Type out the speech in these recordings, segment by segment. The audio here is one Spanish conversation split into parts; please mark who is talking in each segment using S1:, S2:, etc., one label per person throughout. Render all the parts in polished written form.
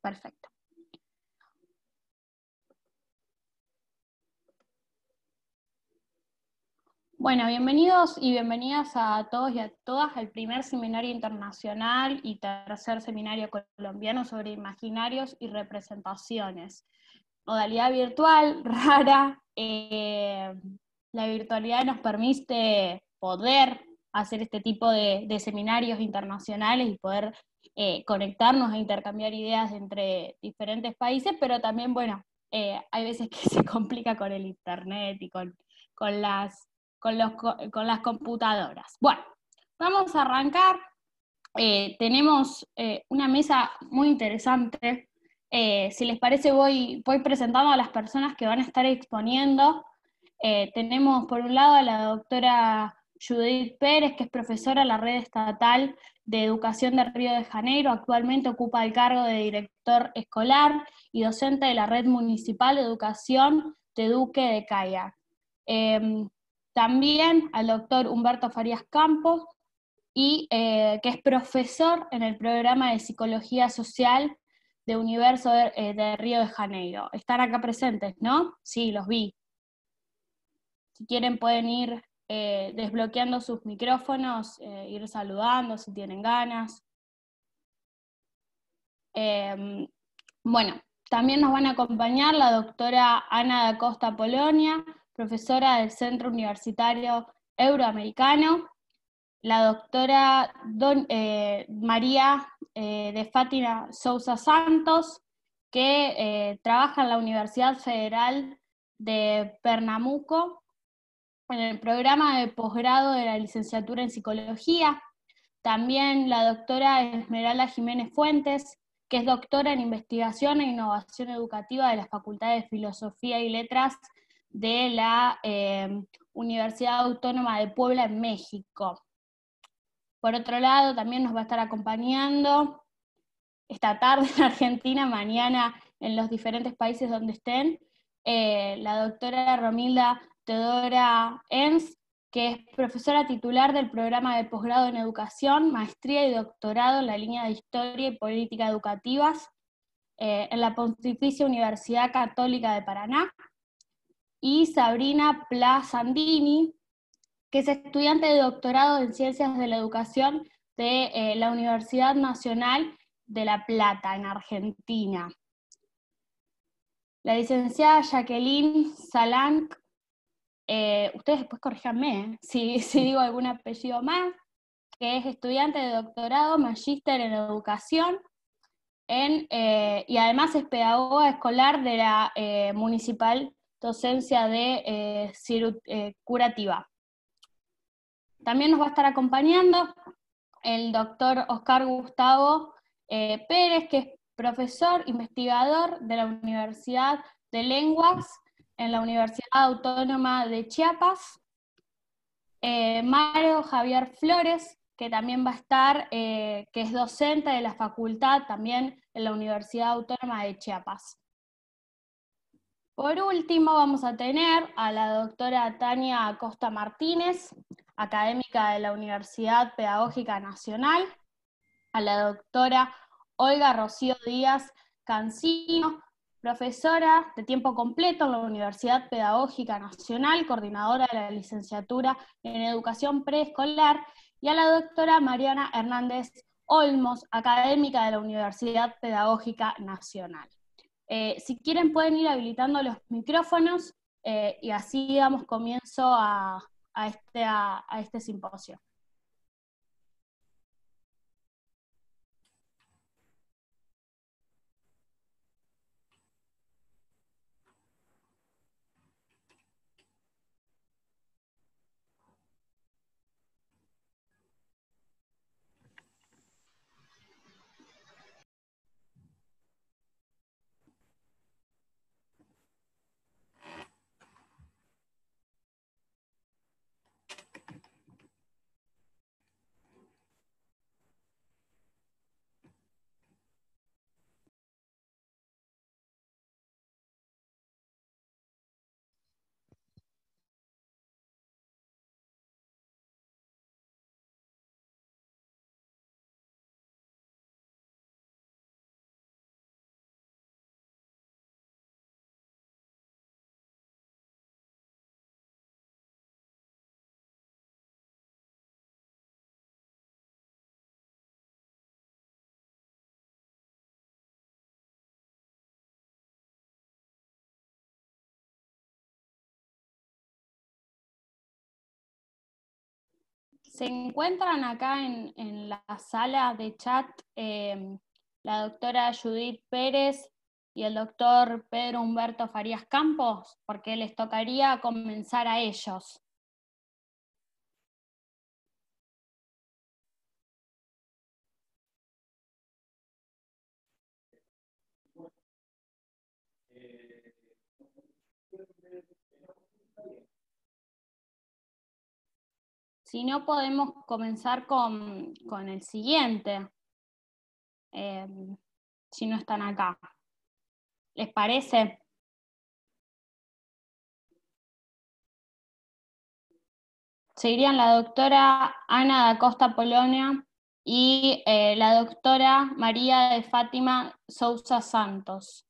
S1: Perfecto. Bueno, bienvenidos y bienvenidas a todos y a todas al primer seminario internacional y tercer seminario colombiano sobre imaginarios y representaciones. Modalidad virtual, rara. La virtualidad nos permite poder hacer este tipo de seminarios internacionales y poder conectarnos e intercambiar ideas entre diferentes países, pero también, bueno, hay veces que se complica con el internet y con las computadoras. Bueno, vamos a arrancar. Tenemos una mesa muy interesante. Si les parece, voy presentando a las personas que van a estar exponiendo. Tenemos por un lado a la doctora Judith Pérez, que es profesora en la Red Estatal de Educación de Río de Janeiro. Actualmente ocupa el cargo de director escolar y docente de la Red Municipal de Educación de Duque de Caia. También al doctor Humberto Farías Campos, que es profesor en el programa de Psicología Social de Universo de Río de Janeiro. Están acá presentes, ¿no? Sí, los vi. Si quieren pueden ir desbloqueando sus micrófonos, ir saludando si tienen ganas. Bueno, también nos van a acompañar la doctora Ana da Costa Polonia, profesora del Centro Universitario Euroamericano, la doctora María de Fátima Sousa Santos, que trabaja en la Universidad Federal de Pernambuco, en el programa de posgrado de la licenciatura en Psicología. También la doctora Esmeralda Jiménez Fuentes, que es doctora en Investigación e Innovación Educativa de la Facultad de Filosofía y Letras de la Universidad Autónoma de Puebla en México. Por otro lado, también nos va a estar acompañando esta tarde en Argentina, mañana en los diferentes países donde estén, la doctora Romilda Teodora Enz, que es profesora titular del programa de posgrado en Educación, Maestría y Doctorado en la línea de Historia y Política Educativas en la Pontificia Universidad Católica de Paraná, y Sabrina Pla-Sandini, que es estudiante de doctorado en Ciencias de la Educación de la Universidad Nacional de La Plata, en Argentina. La licenciada Jacqueline Salanc, ustedes después corríjanme si digo algún apellido más, que es estudiante de doctorado, magíster en educación, y además es pedagoga escolar de la Municipal Docencia de Curativa. También nos va a estar acompañando el doctor Oscar Gustavo Pérez, que es profesor investigador de la Universidad de Lenguas en la Universidad Autónoma de Chiapas. Mario Javier Flores, que también va a estar, que es docente de la facultad también en la Universidad Autónoma de Chiapas. Por último, vamos a tener a la doctora Tania Acosta Martínez, académica de la Universidad Pedagógica Nacional, a la doctora Olga Rocío Díaz Cancino, profesora de tiempo completo en la Universidad Pedagógica Nacional, coordinadora de la licenciatura en Educación Preescolar, y a la doctora Mariana Hernández Olmos, académica de la Universidad Pedagógica Nacional. Si quieren pueden ir habilitando los micrófonos y así damos comienzo a este simposio. Se encuentran acá en la sala de chat la doctora Judith Pérez y el doctor Pedro Humberto Farías Campos, porque les tocaría comenzar a ellos. Si no, podemos comenzar con el siguiente, si no están acá. ¿Les parece? Seguirían la doctora Ana da Costa Polonia y la doctora María de Fátima Sousa Santos.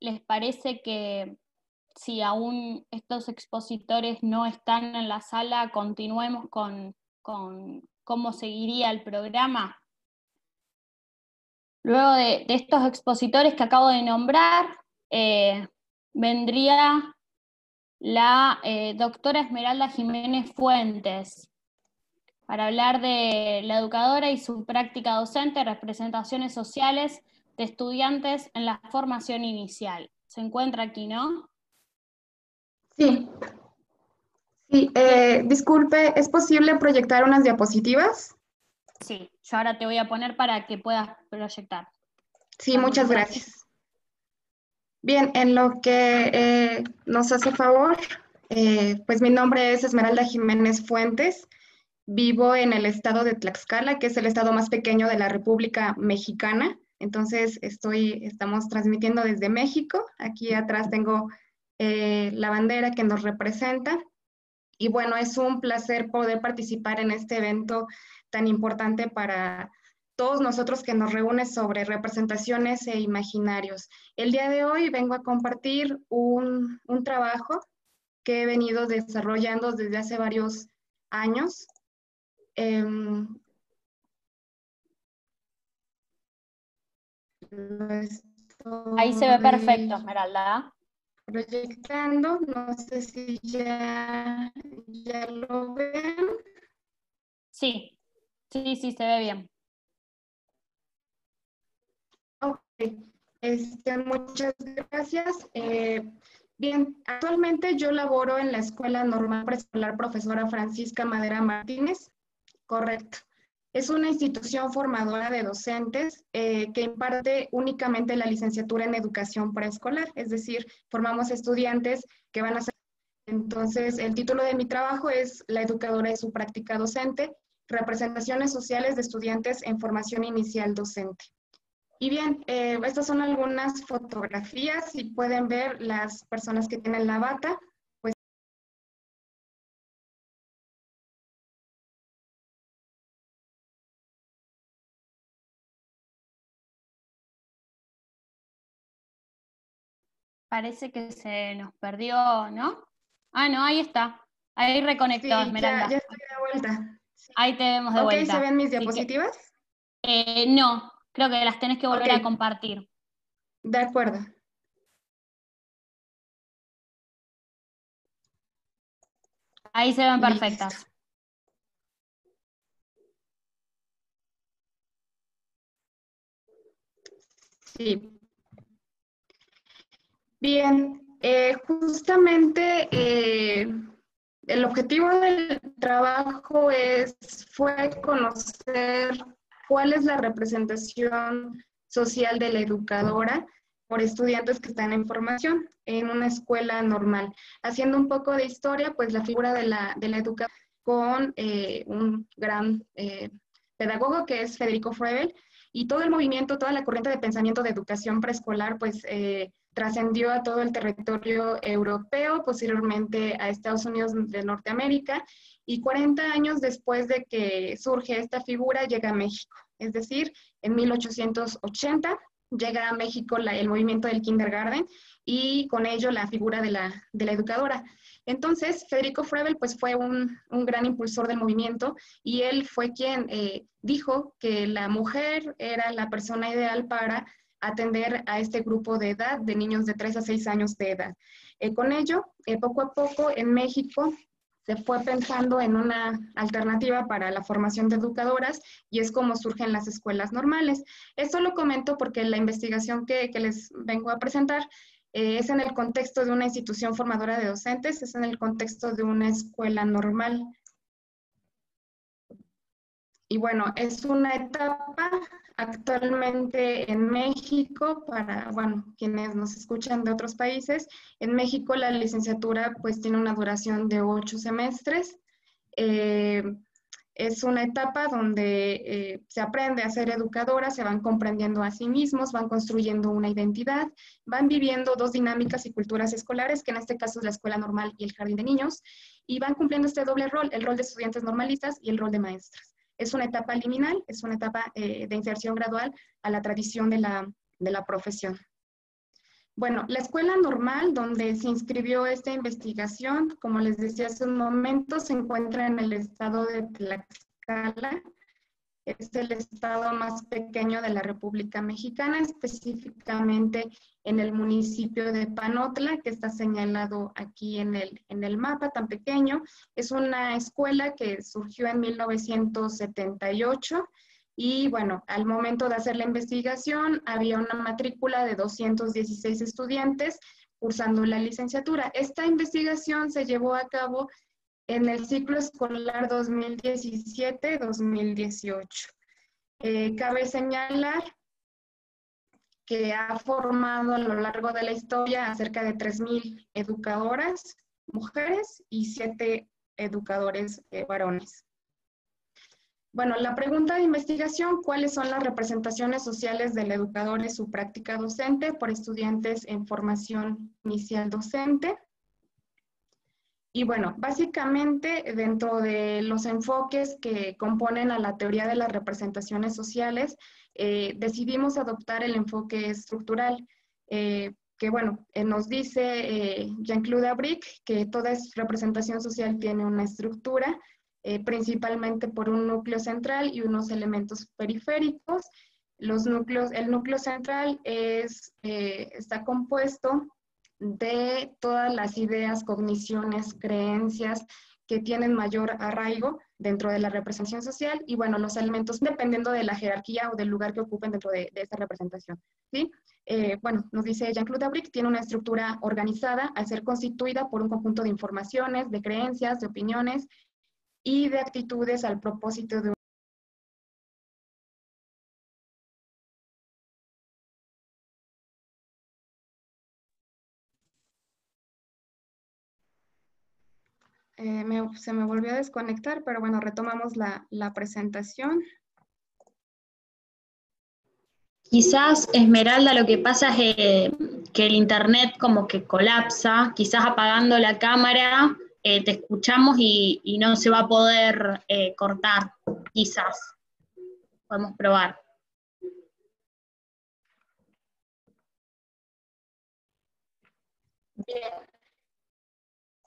S1: ¿Les parece que si aún estos expositores no están en la sala, continuemos con cómo seguiría el programa? Luego de estos expositores que acabo de nombrar, vendría la doctora Esmeralda Jiménez Fuentes para hablar de la educadora y su práctica docente, representaciones sociales de estudiantes en la formación inicial. Se encuentra aquí, ¿no?
S2: Sí, sí. Disculpe, ¿es posible proyectar unas diapositivas?
S1: Sí, yo ahora te voy a poner para que puedas proyectar.
S2: Sí, muchas gracias. Bien, en lo que nos hace favor, pues mi nombre es Esmeralda Jiménez Fuentes. Vivo en el estado de Tlaxcala, que es el estado más pequeño de la República Mexicana. Entonces, estamos transmitiendo desde México. Aquí atrás tengo la bandera que nos representa. Y bueno, es un placer poder participar en este evento tan importante para todos nosotros que nos reúne sobre representaciones e imaginarios. El día de hoy vengo a compartir un trabajo que he venido desarrollando desde hace varios años.
S1: Ahí se ve perfecto, Esmeralda.
S2: Proyectando, no sé si ya lo ven.
S1: Sí, sí, se ve bien.
S2: Ok, muchas gracias. Bien, actualmente yo laboro en la Escuela Normal Preescolar Profesora Francisca Madera Martínez. Correcto. Es una institución formadora de docentes que imparte únicamente la licenciatura en educación preescolar, es decir, formamos estudiantes que van a ser. Entonces, el título de mi trabajo es La educadora y su práctica docente, representaciones sociales de estudiantes en formación inicial docente. Y bien, estas son algunas fotografías y pueden ver las personas que tienen la bata. Pues
S1: parece que se nos perdió, ¿no? Ah, no, ahí está. Ahí reconectó,
S2: sí,
S1: Esmeralda.
S2: ya estoy de vuelta. Sí.
S1: Ahí te vemos de vuelta.
S2: Ok, ¿se ven mis
S1: Así
S2: diapositivas?
S1: que, no, creo que las tenés que volver a compartir.
S2: De acuerdo.
S1: Ahí se ven
S2: Listo.
S1: perfectas.
S2: Sí. Bien, justamente el objetivo del trabajo fue conocer cuál es la representación social de la educadora por estudiantes que están en formación en una escuela normal. Haciendo un poco de historia, pues la figura de la educación con un gran pedagogo que es Federico Froebel, y todo el movimiento, toda la corriente de pensamiento de educación preescolar, pues trascendió a todo el territorio europeo, posteriormente a Estados Unidos de Norteamérica, y 40 años después de que surge esta figura, llega a México. Es decir, en 1880 llega a México el movimiento del kindergarten y con ello la figura de la educadora. Entonces, Federico Froebel pues, fue un gran impulsor del movimiento, y él fue quien dijo que la mujer era la persona ideal para atender a este grupo de edad de niños de 3 a 6 años de edad. Con ello, poco a poco en México se fue pensando en una alternativa para la formación de educadoras, y es como surgen las escuelas normales. Esto lo comento porque la investigación que les vengo a presentar es en el contexto de una institución formadora de docentes, es en el contexto de una escuela normal. Y bueno, es una etapa actualmente en México para, bueno, quienes nos escuchan de otros países. En México la licenciatura pues tiene una duración de 8 semestres. Es una etapa donde se aprende a ser educadora, se van comprendiendo a sí mismos, van construyendo una identidad, van viviendo dos dinámicas y culturas escolares, que en este caso es la escuela normal y el jardín de niños, y van cumpliendo este doble rol, el rol de estudiantes normalistas y el rol de maestras. Es una etapa liminal, es una etapa de inserción gradual a la tradición de la profesión. Bueno, la escuela normal donde se inscribió esta investigación, como les decía hace un momento, se encuentra en el estado de Tlaxcala. Es el estado más pequeño de la República Mexicana, específicamente en el municipio de Panotla, que está señalado aquí en el mapa tan pequeño. Es una escuela que surgió en 1978. Y bueno, al momento de hacer la investigación había una matrícula de 216 estudiantes cursando la licenciatura. Esta investigación se llevó a cabo en el ciclo escolar 2017-2018. Cabe señalar que ha formado a lo largo de la historia a cerca de 3,000 educadoras mujeres y 7 educadores varones. Bueno, la pregunta de investigación: ¿cuáles son las representaciones sociales del educador en su práctica docente por estudiantes en formación inicial docente? Y bueno, básicamente dentro de los enfoques que componen a la teoría de las representaciones sociales, decidimos adoptar el enfoque estructural, que bueno, nos dice Jean-Claude Abric que toda representación social tiene una estructura, principalmente por un núcleo central y unos elementos periféricos. El núcleo central está compuesto de todas las ideas, cogniciones, creencias que tienen mayor arraigo dentro de la representación social, y bueno, los elementos dependiendo de la jerarquía o del lugar que ocupen dentro de esta representación, ¿sí? Bueno, nos dice Jean-Claude Abric, tiene una estructura organizada al ser constituida por un conjunto de informaciones, de creencias, de opiniones y de actitudes al propósito de se me volvió a desconectar, pero bueno, retomamos la presentación.
S3: Quizás, Esmeralda, lo que pasa es que el internet como que colapsa, quizás apagando la cámara te escuchamos y no se va a poder cortar, quizás. Podemos probar.
S2: Bien.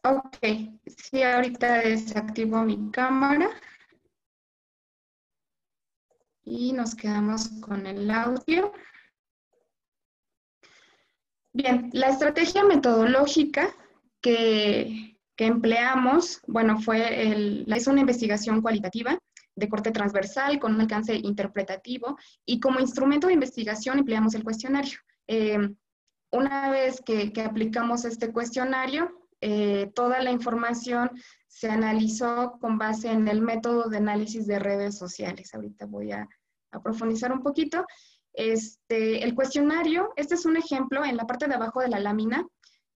S2: Ok, sí, ahorita desactivo mi cámara y nos quedamos con el audio. Bien, la estrategia metodológica que empleamos, bueno, es una investigación cualitativa de corte transversal con un alcance interpretativo, y como instrumento de investigación empleamos el cuestionario. Una vez que aplicamos este cuestionario, toda la información se analizó con base en el método de análisis de redes sociales. Ahorita voy a profundizar un poquito. El cuestionario, este es un ejemplo en la parte de abajo de la lámina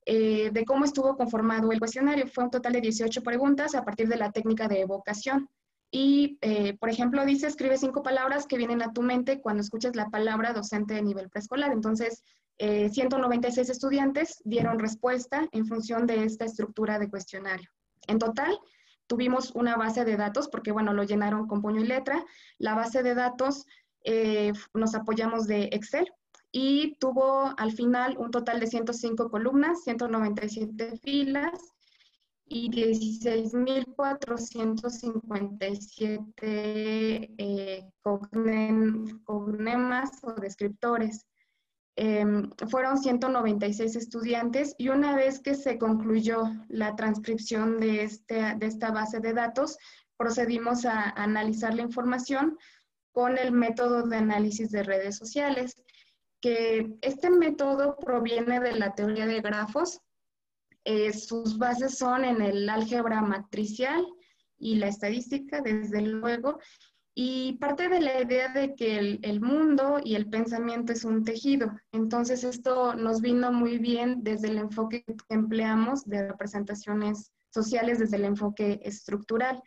S2: de cómo estuvo conformado el cuestionario. Fue un total de 18 preguntas a partir de la técnica de evocación. Y, por ejemplo, dice, escribe 5 palabras que vienen a tu mente cuando escuchas la palabra docente de nivel preescolar. Entonces, 196 estudiantes dieron respuesta en función de esta estructura de cuestionario. En total, tuvimos una base de datos, porque, bueno, lo llenaron con puño y letra. La base de datos nos apoyamos de Excel y tuvo al final un total de 105 columnas, 197 filas y 16.457 cognemas o descriptores. Fueron 196 estudiantes y una vez que se concluyó la transcripción de esta base de datos, procedimos a analizar la información con el método de análisis de redes sociales, que este método proviene de la teoría de grafos. Sus bases son en el álgebra matricial y la estadística, desde luego, y parte de la idea de que el mundo y el pensamiento es un tejido. Entonces esto nos vino muy bien desde el enfoque que empleamos de representaciones sociales, desde el enfoque estructural.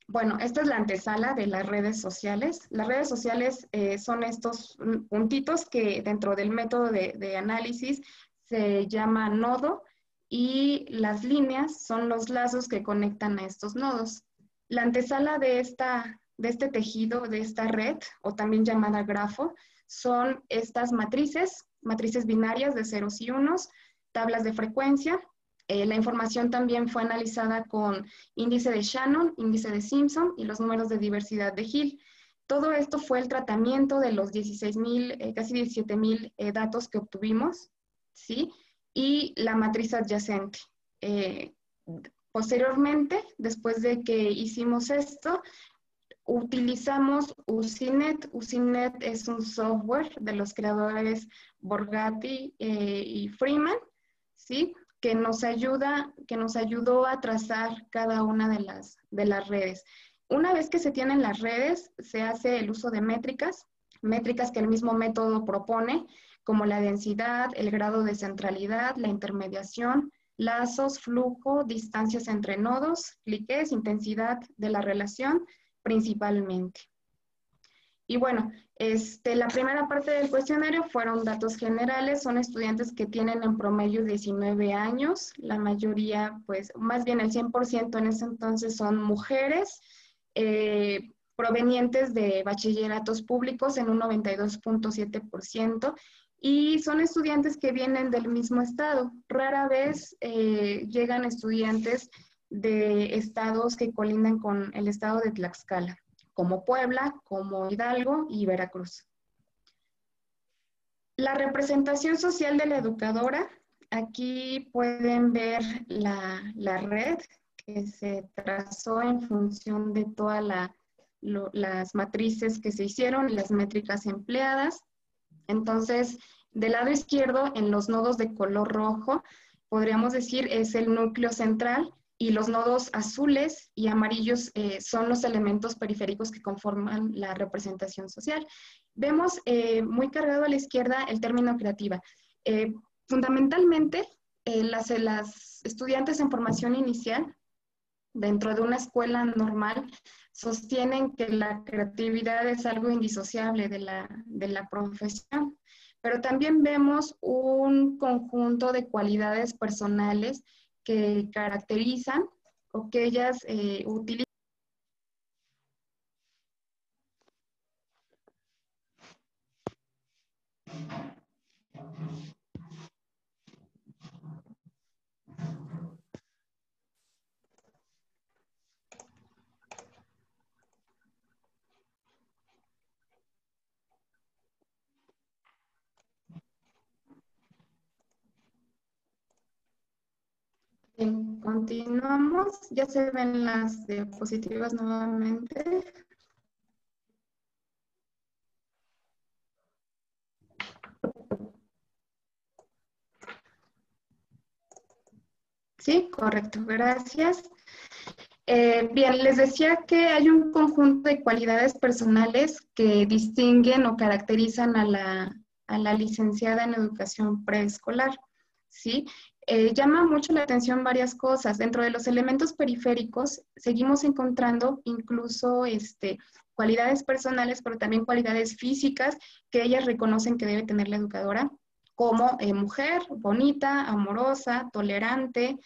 S2: Bueno, esta es la antesala de las redes sociales. Las redes sociales son estos puntitos que dentro del método de análisis se llama nodo, y las líneas son los lazos que conectan a estos nodos. La antesala de este tejido, de esta red, o también llamada grafo, son estas matrices binarias de ceros y unos, tablas de frecuencia. La información también fue analizada con índice de Shannon, índice de Simpson y los números de diversidad de Hill. Todo esto fue el tratamiento de los 16,000, casi 17,000 datos que obtuvimos, ¿sí? Y la matriz adyacente. Posteriormente, después de que hicimos esto, utilizamos Usenet. Usenet es un software de los creadores Borgatti y Freeman, ¿sí? Que nos ayudó a trazar cada una de las redes. Una vez que se tienen las redes, se hace el uso de métricas que el mismo método propone, como la densidad, el grado de centralidad, la intermediación, lazos, flujo, distancias entre nodos, cliques, intensidad de la relación, principalmente. Y bueno, la primera parte del cuestionario fueron datos generales. Son estudiantes que tienen en promedio 19 años. La mayoría, pues, más bien el 100% en ese entonces son mujeres, provenientes de bachilleratos públicos en un 92.7%. Y son estudiantes que vienen del mismo estado. Rara vez llegan estudiantes de estados que colindan con el estado de Tlaxcala, como Puebla, como Hidalgo y Veracruz. La representación social de la educadora. Aquí pueden ver la red que se trazó en función de todas las matrices que se hicieron y las métricas empleadas. Entonces, del lado izquierdo, en los nodos de color rojo, podríamos decir es el núcleo central, y los nodos azules y amarillos son los elementos periféricos que conforman la representación social. Vemos muy cargado a la izquierda el término creativa. Fundamentalmente, las estudiantes en formación inicial dentro de una escuela normal sostienen que la creatividad es algo indisociable de la profesión, pero también vemos un conjunto de cualidades personales que caracterizan o que ellas utilizan. Continuamos, ya se ven las diapositivas nuevamente. Sí, correcto, gracias. Bien, les decía que hay un conjunto de cualidades personales que distinguen o caracterizan a la licenciada en educación preescolar, ¿sí? Llama mucho la atención varias cosas. Dentro de los elementos periféricos seguimos encontrando incluso cualidades personales, pero también cualidades físicas que ellas reconocen que debe tener la educadora, como mujer, bonita, amorosa, tolerante,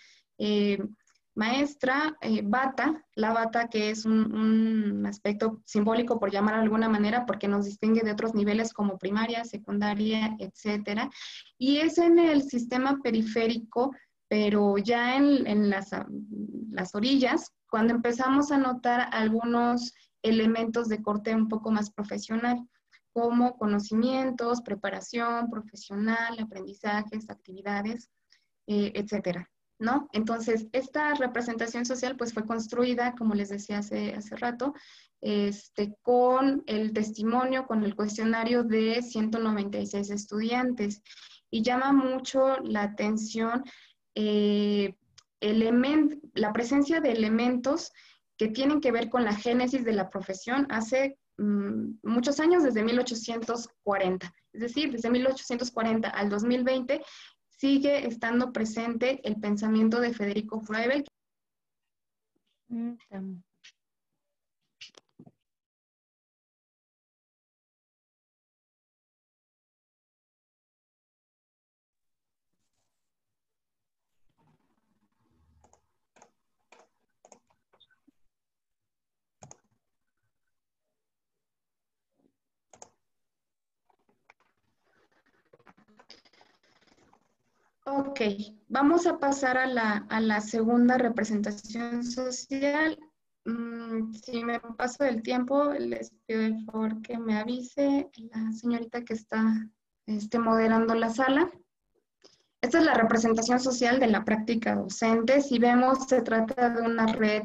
S2: maestra, bata, la bata que es un aspecto simbólico por llamarlo de alguna manera porque nos distingue de otros niveles como primaria, secundaria, etcétera. Y es en el sistema periférico, pero ya en las orillas, cuando empezamos a notar algunos elementos de corte un poco más profesional, como conocimientos, preparación profesional, aprendizajes, actividades, etcétera, ¿no? Entonces, esta representación social pues fue construida, como les decía hace rato, con el testimonio, con el cuestionario de 196 estudiantes. Y llama mucho la atención la presencia de elementos que tienen que ver con la génesis de la profesión hace muchos años, desde 1840. Es decir, desde 1840 al 2020, sigue estando presente el pensamiento de Federico Froebel. Ok, vamos a pasar a la segunda representación social. Si me paso del tiempo, les pido el favor que me avise la señorita que está moderando la sala. Esta es la representación social de la práctica docente. Si vemos, se trata de una red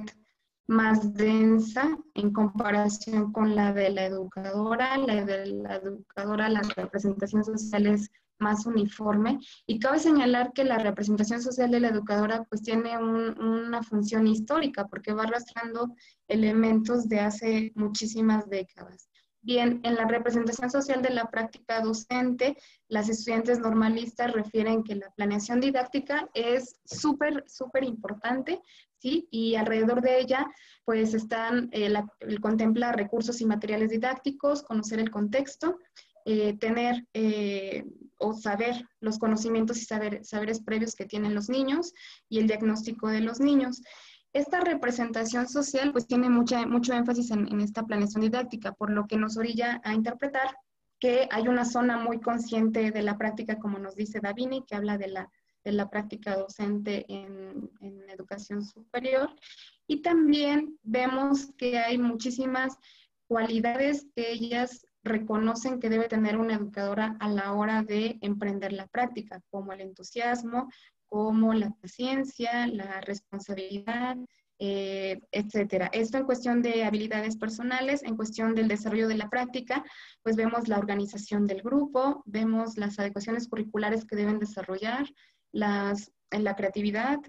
S2: más densa en comparación con la de la educadora. La de la educadora, la representación social es más uniforme. Y cabe señalar que la representación social de la educadora pues tiene una función histórica porque va arrastrando elementos de hace muchísimas décadas. Bien, en la representación social de la práctica docente, las estudiantes normalistas refieren que la planeación didáctica es súper importante, ¿sí? Y alrededor de ella, pues están, contempla recursos y materiales didácticos, conocer el contexto, tener o saber los conocimientos y saberes previos que tienen los niños y el diagnóstico de los niños. Esta representación social pues tiene mucho énfasis en esta planeación didáctica, por lo que nos orilla a interpretar que hay una zona muy consciente de la práctica, como nos dice Davini, que habla de la práctica docente en educación superior. Y también vemos que hay muchísimas cualidades que ellas reconocen que debe tener una educadora a la hora de emprender la práctica, como el entusiasmo, como la paciencia, la responsabilidad, etcétera. Esto en cuestión de habilidades personales, en cuestión del desarrollo de la práctica, pues vemos la organización del grupo, vemos las adecuaciones curriculares que deben desarrollar, la creatividad,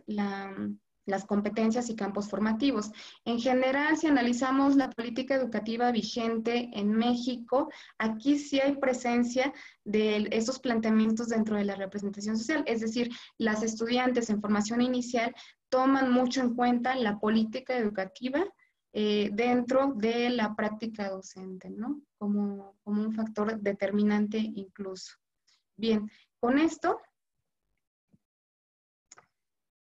S2: las competencias y campos formativos. En general, si analizamos la política educativa vigente en México, aquí sí hay presencia de estos planteamientos dentro de la representación social, es decir, las estudiantes en formación inicial toman mucho en cuenta la política educativa dentro de la práctica docente, ¿no? Como un factor determinante incluso. Bien, con esto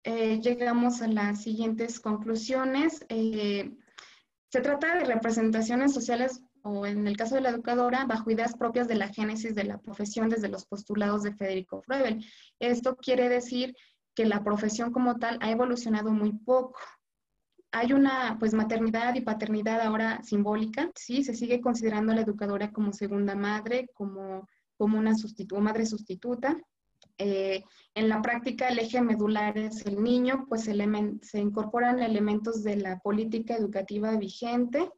S2: llegamos a las siguientes conclusiones. Se trata de representaciones sociales, o en el caso de la educadora, bajo ideas propias de la génesis de la profesión desde los postulados de Federico Froebel. Esto quiere decir que la profesión como tal ha evolucionado muy poco. Hay una pues maternidad y paternidad ahora simbólica, ¿sí? Se sigue considerando a la educadora como segunda madre, como una madre sustituta. En la práctica el eje medular es el niño, pues se incorporan elementos de la política educativa vigente.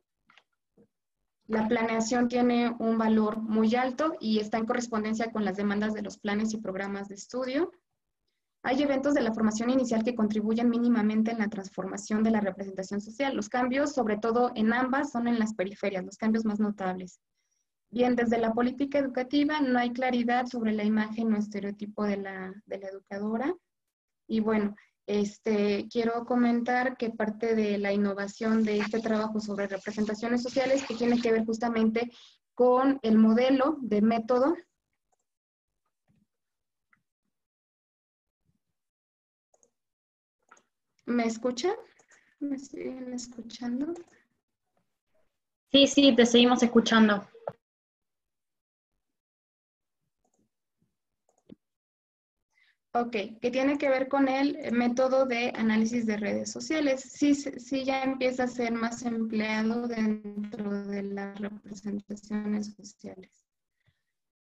S2: La planeación tiene un valor muy alto y está en correspondencia con las demandas de los planes y programas de estudio. Hay eventos de la formación inicial que contribuyen mínimamente en la transformación de la representación social. Los cambios, sobre todo en ambas, son en las periferias, los cambios más notables. Bien, desde la política educativa no hay claridad sobre la imagen o estereotipo de la educadora. Y bueno, quiero comentar que parte de la innovación de este trabajo sobre representaciones sociales que tiene que ver justamente con el modelo de método. ¿Me escuchan? ¿Me siguen escuchando?
S3: Sí, sí, te seguimos escuchando.
S2: Ok, que tiene que ver con el método de análisis de redes sociales. Sí ya empieza a ser más empleado dentro de las representaciones sociales.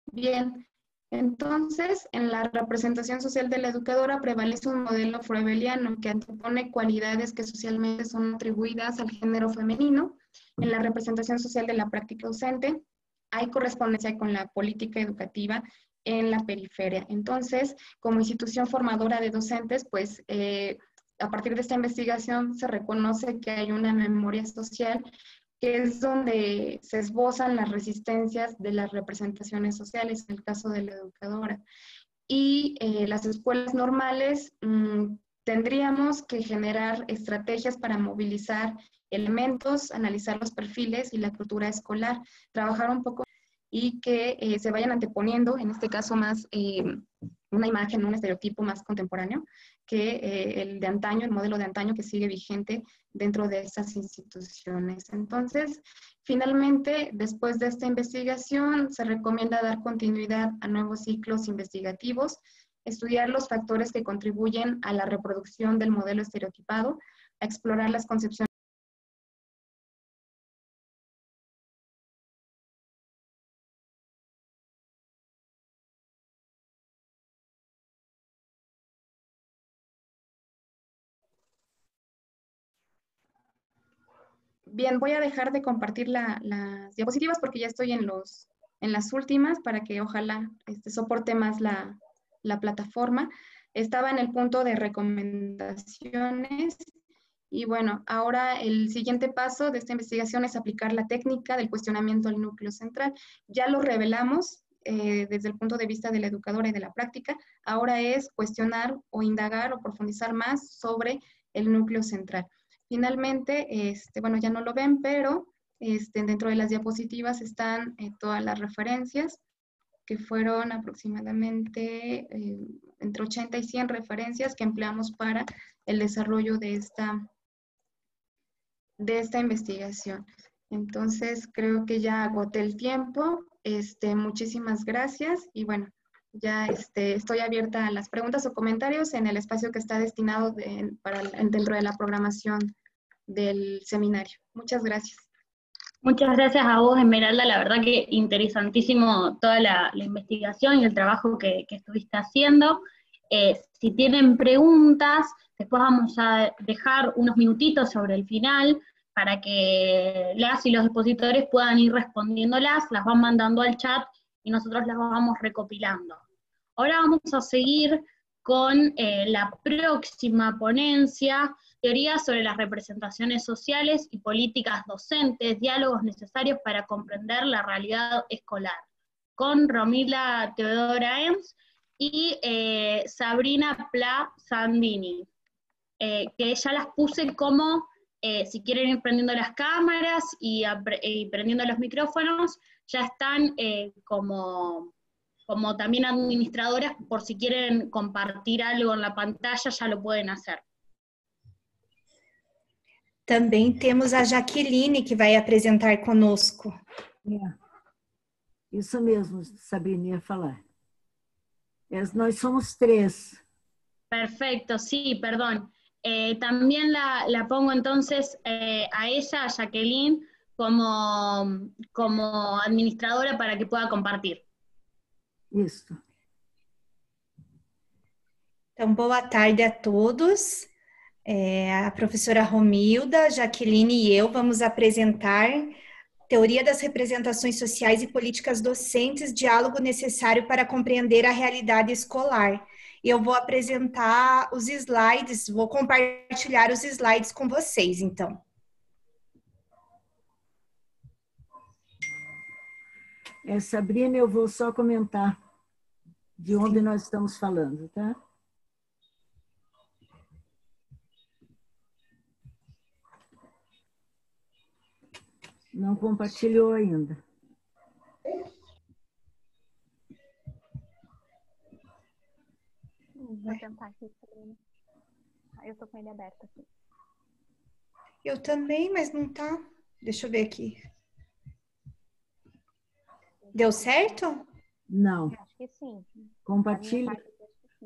S2: Bien, entonces, en la representación social de la educadora prevalece un modelo froebeliano que antepone cualidades que socialmente son atribuidas al género femenino. En la representación social de la práctica docente hay correspondencia con la política educativa en la periferia. Entonces, como institución formadora de docentes, pues a partir de esta investigación se reconoce que hay una memoria social que es donde se esbozan las resistencias de las representaciones sociales, en el caso de la educadora. Y las escuelas normales tendríamos que generar estrategias para movilizar elementos, analizar los perfiles y la cultura escolar, trabajar un poco y que se vayan anteponiendo, en este caso más una imagen, un estereotipo más contemporáneo que el de antaño, el modelo de antaño que sigue vigente dentro de estas instituciones. Entonces, finalmente, después de esta investigación, se recomienda dar continuidad a nuevos ciclos investigativos, estudiar los factores que contribuyen a la reproducción del modelo estereotipado, a explorar las concepciones Bien, voy a dejar de compartir las diapositivas porque ya estoy en las últimas para que ojalá soporte más la plataforma. Estaba en el punto de recomendaciones y bueno, ahora el siguiente paso de esta investigación es aplicar la técnica del cuestionamiento al núcleo central. Ya lo revelamos desde el punto de vista de la educadora y de la práctica. Ahora es cuestionar o indagar o profundizar más sobre el núcleo central. Finalmente, bueno, ya no lo ven, pero dentro de las diapositivas están todas las referencias, que fueron aproximadamente entre 80 y 100 referencias que empleamos para el desarrollo de esta investigación. Entonces, creo que ya agoté el tiempo. Muchísimas gracias y bueno, ya estoy abierta a las preguntas o comentarios en el espacio que está destinado dentro de la programación del seminario. Muchas gracias.
S3: Muchas gracias a vos, Esmeralda. La verdad que interesantísimo toda la investigación y el trabajo que estuviste haciendo. Si tienen preguntas, después vamos a dejar unos minutitos sobre el final para que las y los expositores puedan ir respondiéndolas, las van mandando al chat y nosotros las vamos recopilando. Ahora vamos a seguir con la próxima ponencia, teorías sobre las representaciones sociales y políticas docentes, diálogos necesarios para comprender la realidad escolar, con Romila Teodora Enz y Sabrina Pla Sandini, que ya las puse como, si quieren ir prendiendo las cámaras y prendiendo los micrófonos, ya están como también administradoras, por si quieren compartir algo en la pantalla, ya lo pueden hacer.
S4: Também temos a Jaqueline, que vai apresentar conosco.
S5: Isso mesmo, Sabrina ia falar. Nós somos 3.
S3: Perfecto, sí, perdón. También la pongo entonces a ella, a Jacqueline, como administradora para que pueda compartir.
S5: Isso.
S4: Então, boa tarde a todos. A professora Romilda, Jaqueline e eu vamos apresentar Teoria das Representações Sociais e Políticas Docentes, diálogo necessário para compreender a realidade escolar. e eu vou apresentar os slides, vou compartilhar os slides com vocês, então.
S5: Sabrina, eu vou só comentar de onde nós estamos falando, tá? Não compartilhou ainda.
S6: Vou tentar aqui, Sabrina. Eu tô com ele aberto aqui.
S4: Eu também, mas não tá. Deixa eu ver aqui. Deu certo?
S5: Não.
S6: Acho que sim.
S5: Compartilha.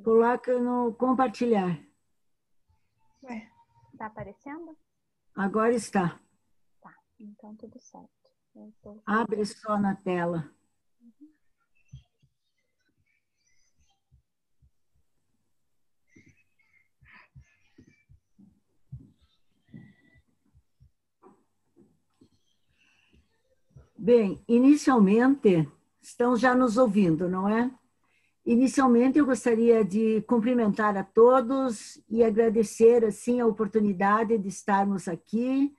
S5: Coloca no compartilhar.
S4: Ué.
S6: Tá aparecendo?
S5: Agora está.
S6: Tá, então tudo certo.
S5: Abre só na tela. Bem, inicialmente, estão já nos ouvindo, não é? Inicialmente, eu gostaria de cumprimentar a todos e agradecer, assim, a oportunidade de estarmos aqui,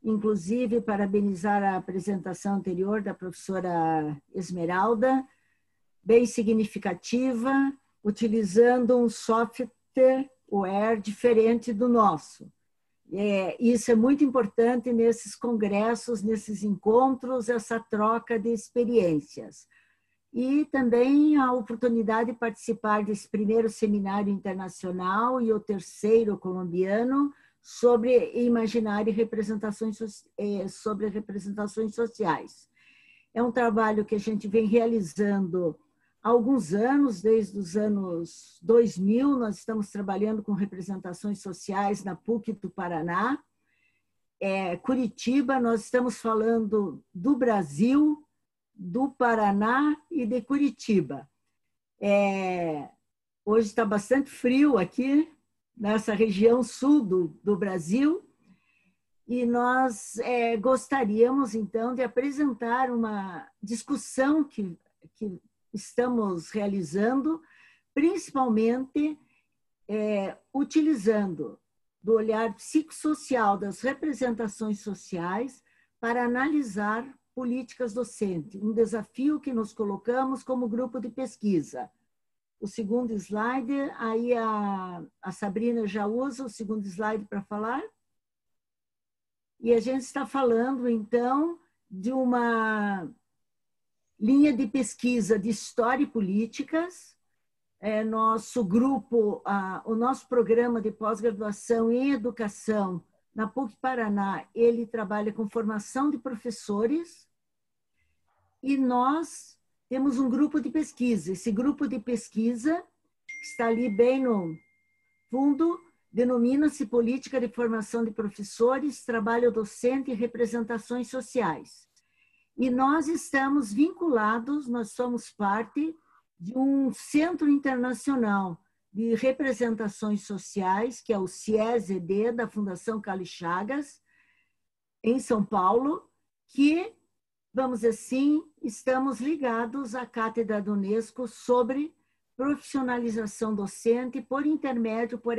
S5: inclusive parabenizar a apresentação anterior da professora Esmeralda, bem significativa, utilizando um software diferente do nosso. Isso é muito importante nesses congressos, nesses encontros, essa troca de experiências. E também a oportunidade de participar desse primeiro seminário internacional e o terceiro colombiano sobre imaginário e representações, sobre representações sociais. É um trabalho que a gente vem realizando há alguns anos, desde os anos 2000, nós estamos trabalhando com representações sociais na PUC do Paraná. Curitiba, nós estamos falando do Brasil, do Paraná e de Curitiba. Hoje está bastante frio aqui, nessa região sul do Brasil, e nós gostaríamos, então, de apresentar uma discussão que estamos realizando, principalmente utilizando do olhar psicossocial das representações sociais para analisar políticas docentes, um desafio que nos colocamos como grupo de pesquisa. O segundo slide, aí a Sabrina já usa o segundo slide para falar. E a gente está falando, então, de uma linha de pesquisa de história e políticas. Nosso grupo, o nosso programa de pós-graduação em educação na PUC Paraná, ele trabalha com formação de professores e nós temos um grupo de pesquisa. Esse grupo de pesquisa, que está ali bem no fundo, denomina-se Política de Formação de Professores, Trabalho Docente e Representações Sociais. E nós estamos vinculados, nós somos parte de um centro internacional de representações sociais, que é o CIESED, da Fundação Cali Chagas, em São Paulo, que, vamos dizer assim, estamos ligados à Cátedra da Unesco sobre profissionalização docente por intermédio, por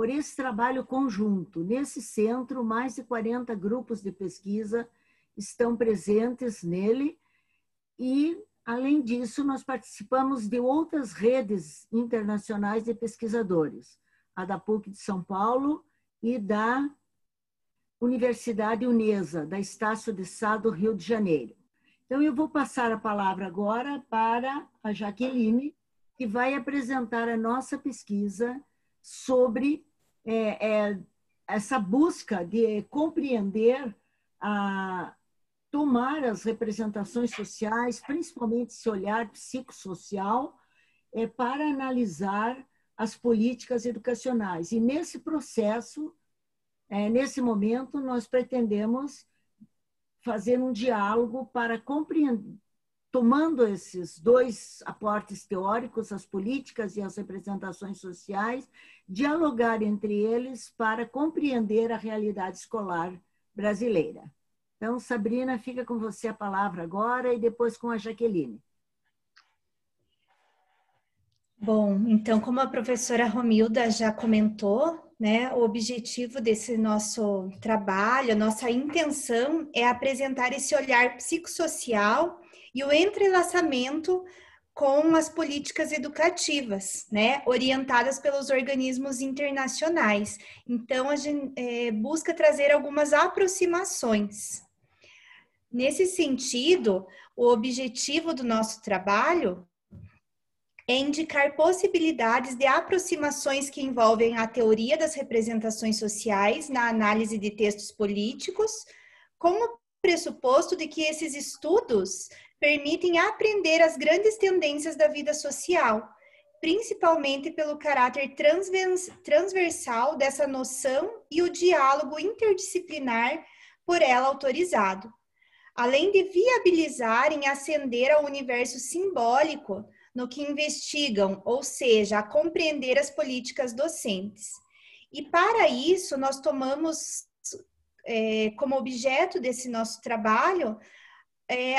S5: esse trabalho conjunto. Nesse centro, mais de 40 grupos de pesquisa estão presentes nele e, além disso, nós participamos de outras redes internacionais de pesquisadores, a da PUC de São Paulo e da Universidade Unesa, da Estácio de Sá, do Rio de Janeiro. Então, eu vou passar a palavra agora para a Jaqueline, que vai apresentar a nossa pesquisa sobre essa busca de compreender, tomar as representações sociais, principalmente esse olhar psicossocial, para analisar as políticas educacionais. E nesse processo, nesse momento, nós pretendemos fazer um diálogo para compreender, tomando esses dois aportes teóricos, as políticas e as representações sociais, dialogar entre eles para compreender a realidade escolar brasileira. Então, Sabrina, fica com você a palavra agora e depois com a Jaqueline.
S4: Bom, então, como a professora Romilda já comentou, né, o objetivo desse nosso trabalho, a nossa intenção é apresentar esse olhar psicossocial e o entrelaçamento com as políticas educativas, né, orientadas pelos organismos internacionais. Então, a gente busca trazer algumas aproximações. Nesse sentido, o objetivo do nosso trabalho é indicar possibilidades de aproximações que envolvem a teoria das representações sociais na análise de textos políticos, com o pressuposto de que esses estudos permitem aprender as grandes tendências da vida social, principalmente pelo caráter transversal dessa noção e o diálogo interdisciplinar por ela autorizado, além de viabilizarem ascender ao universo simbólico no que investigam, ou seja, a compreender as políticas docentes. E para isso, nós tomamos como objeto desse nosso trabalho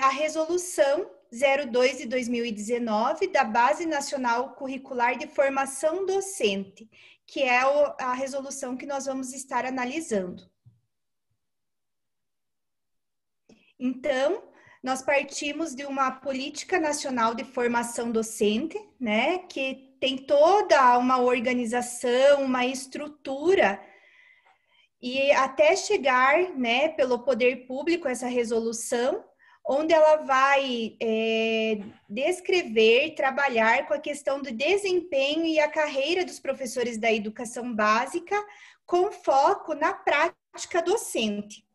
S4: a Resolução 02 de 2019 da Base Nacional Curricular de Formação Docente, que é a resolução que nós vamos estar analisando. Então, nós partimos de uma política nacional de formação docente, né, que tem toda uma organização, uma estrutura, e até chegar, né, pelo poder público, essa resolução, onde ela vai descrever, trabalhar com a questão do desempenho e a carreira dos professores da educação básica, com foco na prática docente.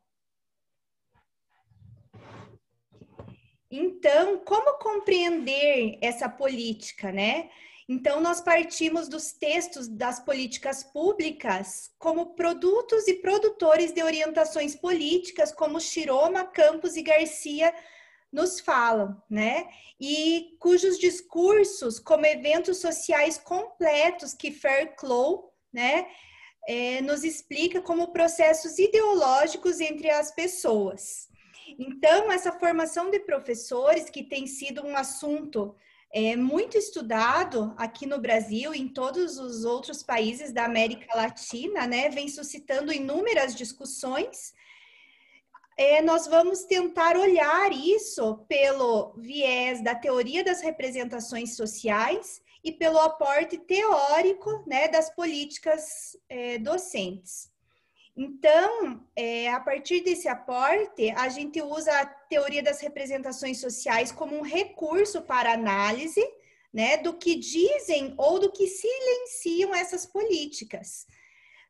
S4: Então, como compreender essa política, né? Então, nós partimos dos textos das políticas públicas como produtos e produtores de orientações políticas, como Shiroma, Campos e Garcia nos falam, né? E cujos discursos, como eventos sociais completos que Fairclough, né, nos explica como processos ideológicos entre as pessoas. Então, essa formação de professores, que tem sido um assunto muito estudado aqui no Brasil e em todos os outros países da América Latina, né, vem suscitando inúmeras discussões, nós vamos tentar olhar isso pelo viés da teoria das representações sociais e pelo aporte teórico, né, das políticas docentes. Então, a partir desse aporte, a gente usa a teoria das representações sociais como um recurso para análise, né, do que dizem ou do que silenciam essas políticas,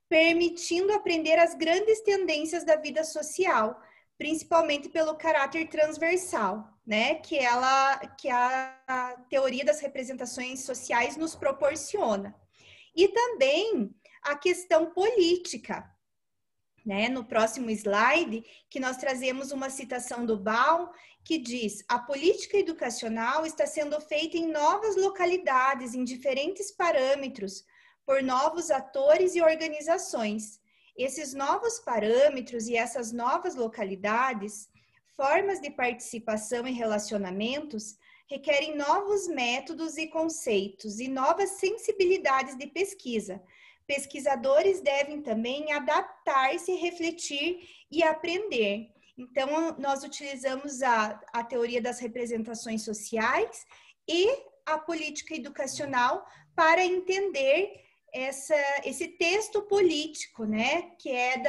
S4: permitindo aprender as grandes tendências da vida social, principalmente pelo caráter transversal, né, que a teoria das representações sociais nos proporciona. E também a questão política, né? No próximo slide, que nós trazemos uma citação do Baum, que diz: a política educacional está sendo feita em novas localidades, em diferentes parâmetros, por novos atores e organizações. Esses novos parâmetros e essas novas localidades, formas de participação e relacionamentos, requerem novos métodos e conceitos e novas sensibilidades de pesquisa. Pesquisadores devem também adaptar-se, refletir e aprender. Então, nós utilizamos a teoria das representações sociais e a política educacional para entender esse texto político, né, que é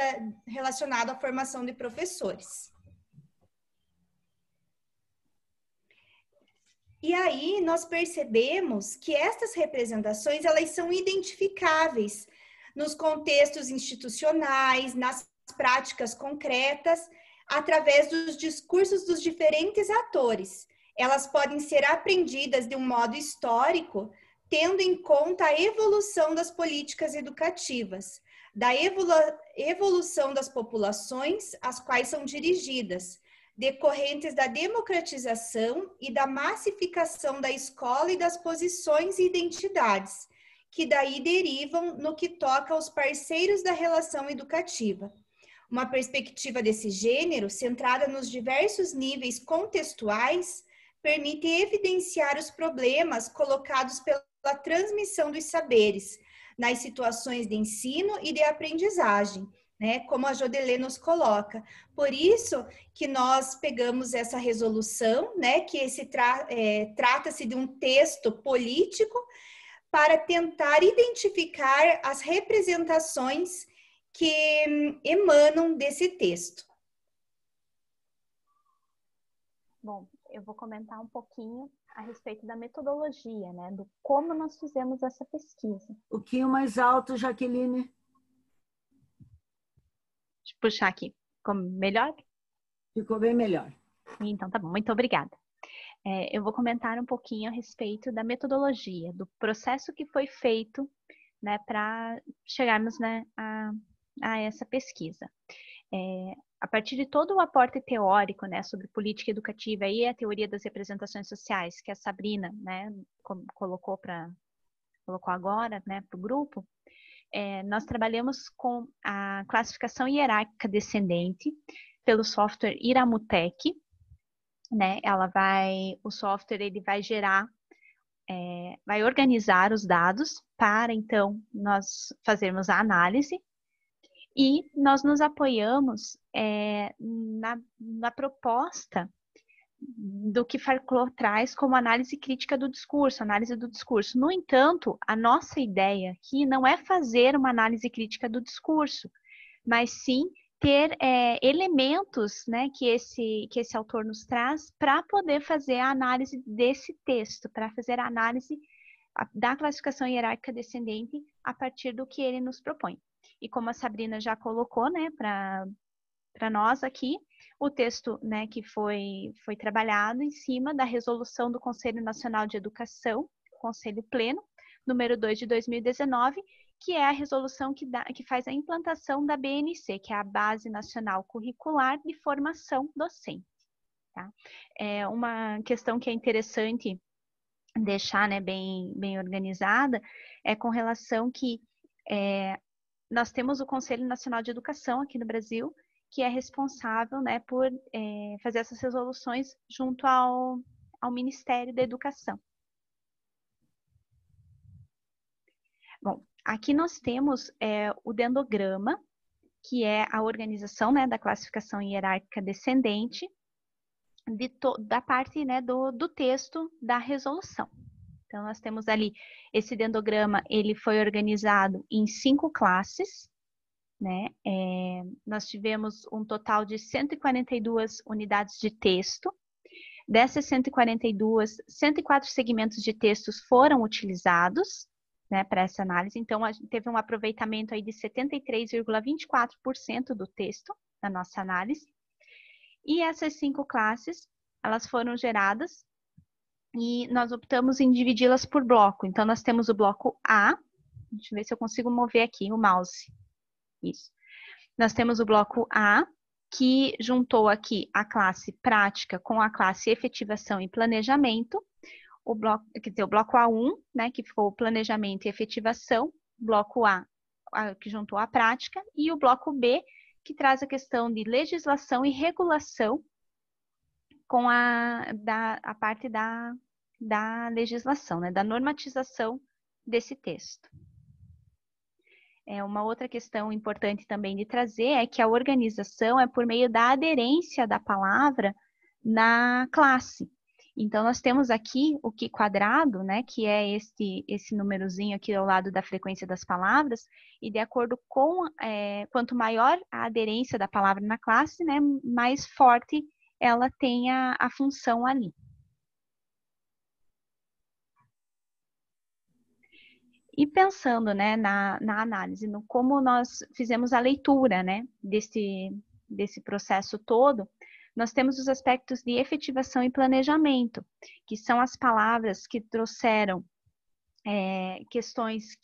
S4: relacionado à formação de professores. E aí nós percebemos que estas representações, elas são identificáveis nos contextos institucionais, nas práticas concretas, através dos discursos dos diferentes atores. Elas podem ser aprendidas de um modo histórico, tendo em conta a evolução das políticas educativas, da evolução das populações às quais são dirigidas, decorrentes da democratização e da massificação da escola e das posições e identidades, que daí derivam no que toca aos parceiros da relação educativa. Uma perspectiva desse gênero, centrada nos diversos níveis contextuais, permite evidenciar os problemas colocados pela pela transmissão dos saberes nas situações de ensino e de aprendizagem, né? Como a Jodelê nos coloca. Por isso que nós pegamos essa resolução, né? Que trata-se de um texto político para tentar identificar as representações que emanam desse texto.
S6: Bom, eu vou comentar um pouquinho a respeito da metodologia, né? Do como nós fizemos essa pesquisa.
S5: Um pouquinho mais alto, Jaqueline.
S6: Deixa eu puxar aqui. Ficou melhor?
S5: Ficou bem melhor.
S6: Então tá bom, muito obrigada. Eu vou comentar um pouquinho a respeito da metodologia, do processo que foi feito, né, para chegarmos, né, a essa pesquisa. A partir de todo o aporte teórico, né, sobre política educativa e a teoria das representações sociais, que a Sabrina, né, colocou agora, né, para o grupo, nós trabalhamos com a classificação hierárquica descendente pelo software Iramutec, né? O software ele vai gerar, vai organizar os dados para então nós fazermos a análise. E nós nos apoiamos na proposta do que Foucault traz como análise crítica do discurso, análise do discurso. No entanto, a nossa ideia aqui não é fazer uma análise crítica do discurso, mas sim ter elementos, né, que esse autor nos traz para poder fazer a análise desse texto, para fazer a análise da classificação hierárquica descendente a partir do que ele nos propõe. E como a Sabrina já colocou, né, para nós aqui, o texto, né, que foi trabalhado em cima da resolução do Conselho Nacional de Educação, Conselho Pleno, número 2 de 2019, que é a resolução que faz a implantação da BNC, que é a Base Nacional Curricular de Formação Docente. Tá? É uma questão que é interessante deixar, né, bem organizada, é com relação que nós temos o Conselho Nacional de Educação aqui no Brasil, que é responsável, né, por fazer essas resoluções junto ao Ministério da Educação. Bom, aqui nós temos o dendrograma, que é a organização, né, da classificação hierárquica descendente da parte, né, do texto da resolução. Então, nós temos ali esse dendrograma, ele foi organizado em 5 classes, né? Nós tivemos um total de 142 unidades de texto. Dessas 142, 104 segmentos de textos foram utilizados, né, para essa análise. Então, a gente teve um aproveitamento aí de 73,24% do texto na nossa análise. E essas 5 classes, elas foram geradas e nós optamos em dividi-las por bloco. Então, nós temos o bloco A. Deixa eu ver se eu consigo mover aqui o mouse. Isso. Nós temos o bloco A, que juntou aqui a classe prática com a classe efetivação e planejamento. O bloco A1, né, que ficou planejamento e efetivação. Bloco A, que juntou a prática. E o bloco B, que traz a questão de legislação e regulação com a parte da legislação, né, da normatização desse texto. Uma outra questão importante também de trazer é que a organização é por meio da aderência da palavra na classe. Então, nós temos aqui o que quadrado, né, que é esse númerozinho aqui ao lado da frequência das palavras, e de acordo com, quanto maior a aderência da palavra na classe, né, mais forte ela tem a função ali. E pensando, né, na análise, no como nós fizemos a leitura, né, desse processo todo, nós temos os aspectos de efetivação e planejamento, que são as palavras que trouxeram questões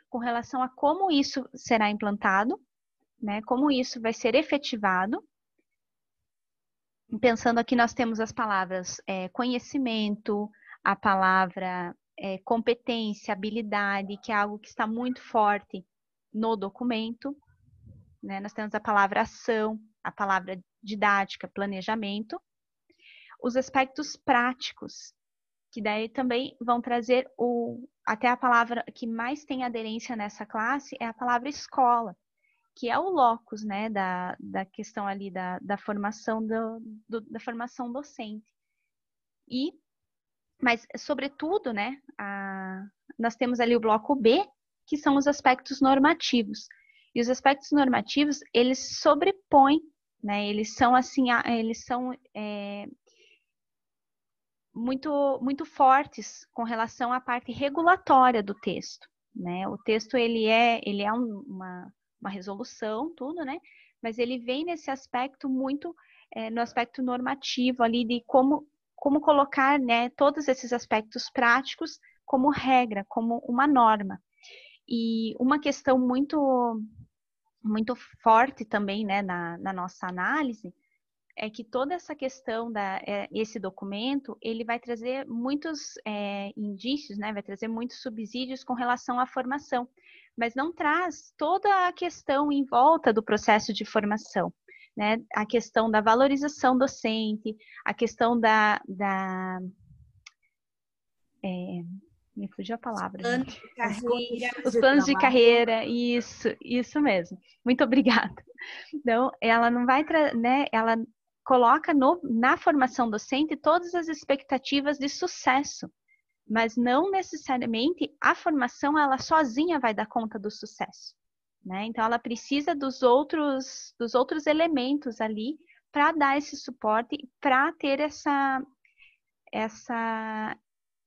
S6: com relação a como isso será implantado, né, como isso vai ser efetivado. Pensando aqui, nós temos as palavras conhecimento, a palavra competência, habilidade, que é algo que está muito forte no documento, né? Nós temos a palavra ação, a palavra didática, planejamento. Os aspectos práticos, que daí também vão trazer até a palavra que mais tem aderência nessa classe é a palavra escola, que é o locus, né, da questão ali da formação da formação docente. Mas, sobretudo, né, nós temos ali o bloco B, que são os aspectos normativos. E os aspectos normativos, eles sobrepõem, né, eles são assim, muito fortes com relação à parte regulatória do texto, né? O texto ele é uma resolução, tudo, né? Mas ele vem nesse aspecto muito no aspecto normativo ali de como colocar, né, todos esses aspectos práticos como regra, como uma norma. E uma questão muito forte também, né, na nossa análise é que toda essa questão esse documento, ele vai trazer muitos indícios, né? Vai trazer muitos subsídios com relação à formação, mas não traz toda a questão em volta do processo de formação, né? A questão da valorização docente, a questão me fugiu a palavra. Os planos de carreira, isso mesmo. Muito obrigada. Então, ela não vai, né? Ela coloca na formação docente todas as expectativas de sucesso, mas não necessariamente a formação ela sozinha vai dar conta do sucesso, né? Então ela precisa dos outros elementos ali para dar esse suporte, para ter essa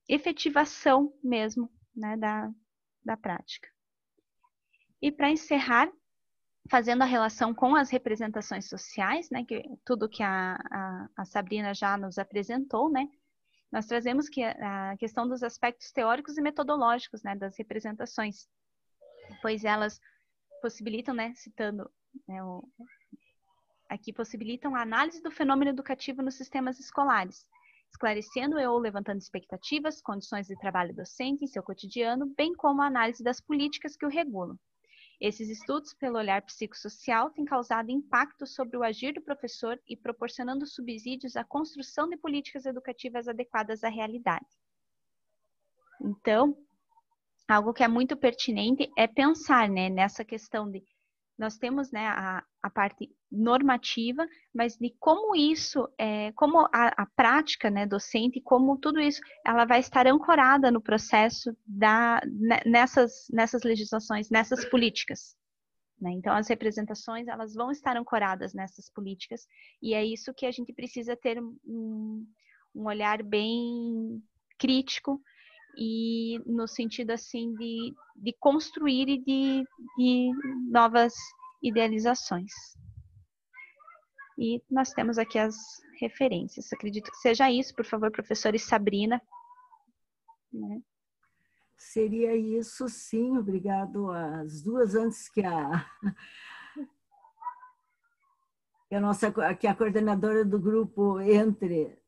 S6: efetivação mesmo, né, da prática. E para encerrar, fazendo a relação com as representações sociais, né, que tudo que a Sabrina já nos apresentou, né, nós trazemos que a questão dos aspectos teóricos e metodológicos, né, das representações, pois elas possibilitam, né, citando, né, aqui possibilitam a análise do fenômeno educativo nos sistemas escolares, esclarecendo ou levantando expectativas, condições de trabalho docente em seu cotidiano, bem como a análise das políticas que o regulam. Esses estudos, pelo olhar psicossocial, têm causado impacto sobre o agir do professor e proporcionando subsídios à construção de políticas educativas adequadas à realidade. Então, algo que é muito pertinente é pensar, né, nessa questão de nós temos, né, a parte normativa, mas de como isso, como a prática, né, docente, como tudo isso, ela vai estar ancorada no processo nessas legislações, nessas políticas. Né? Então, as representações, elas vão estar ancoradas nessas políticas, e é isso que a gente precisa ter um olhar bem crítico, e no sentido assim de construir e de novas idealizações. E nós temos aqui as referências. Acredito que seja isso, por favor, professora Sabrina. Né?
S5: Seria isso, sim, obrigado às duas, antes que a coordenadora do grupo entre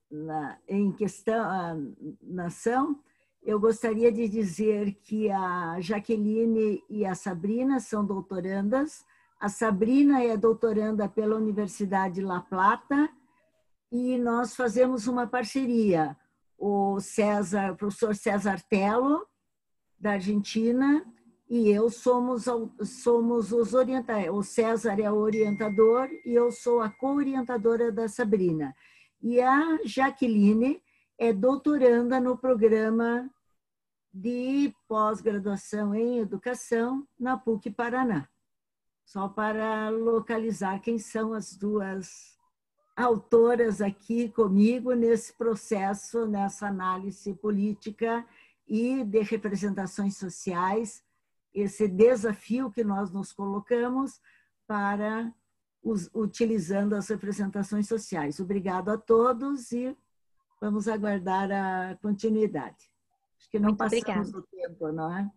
S5: em questão, na ação. Eu gostaria de dizer que a Jaqueline e a Sabrina são doutorandas. A Sabrina é doutoranda pela Universidade La Plata e nós fazemos uma parceria. O professor César Tello, da Argentina, e eu somos os orientadores. O César é o orientador e eu sou a co-orientadora da Sabrina. E a Jaqueline é doutoranda no programa de pós-graduação em educação na PUC Paraná. Só para localizar quem são as duas autoras aqui comigo nesse processo, nessa análise política e de representações sociais, esse desafio que nós nos colocamos para utilizando as representações sociais. Obrigado a todos e vamos aguardar a continuidade. Acho que não passamos o tiempo, ¿no?
S6: Acho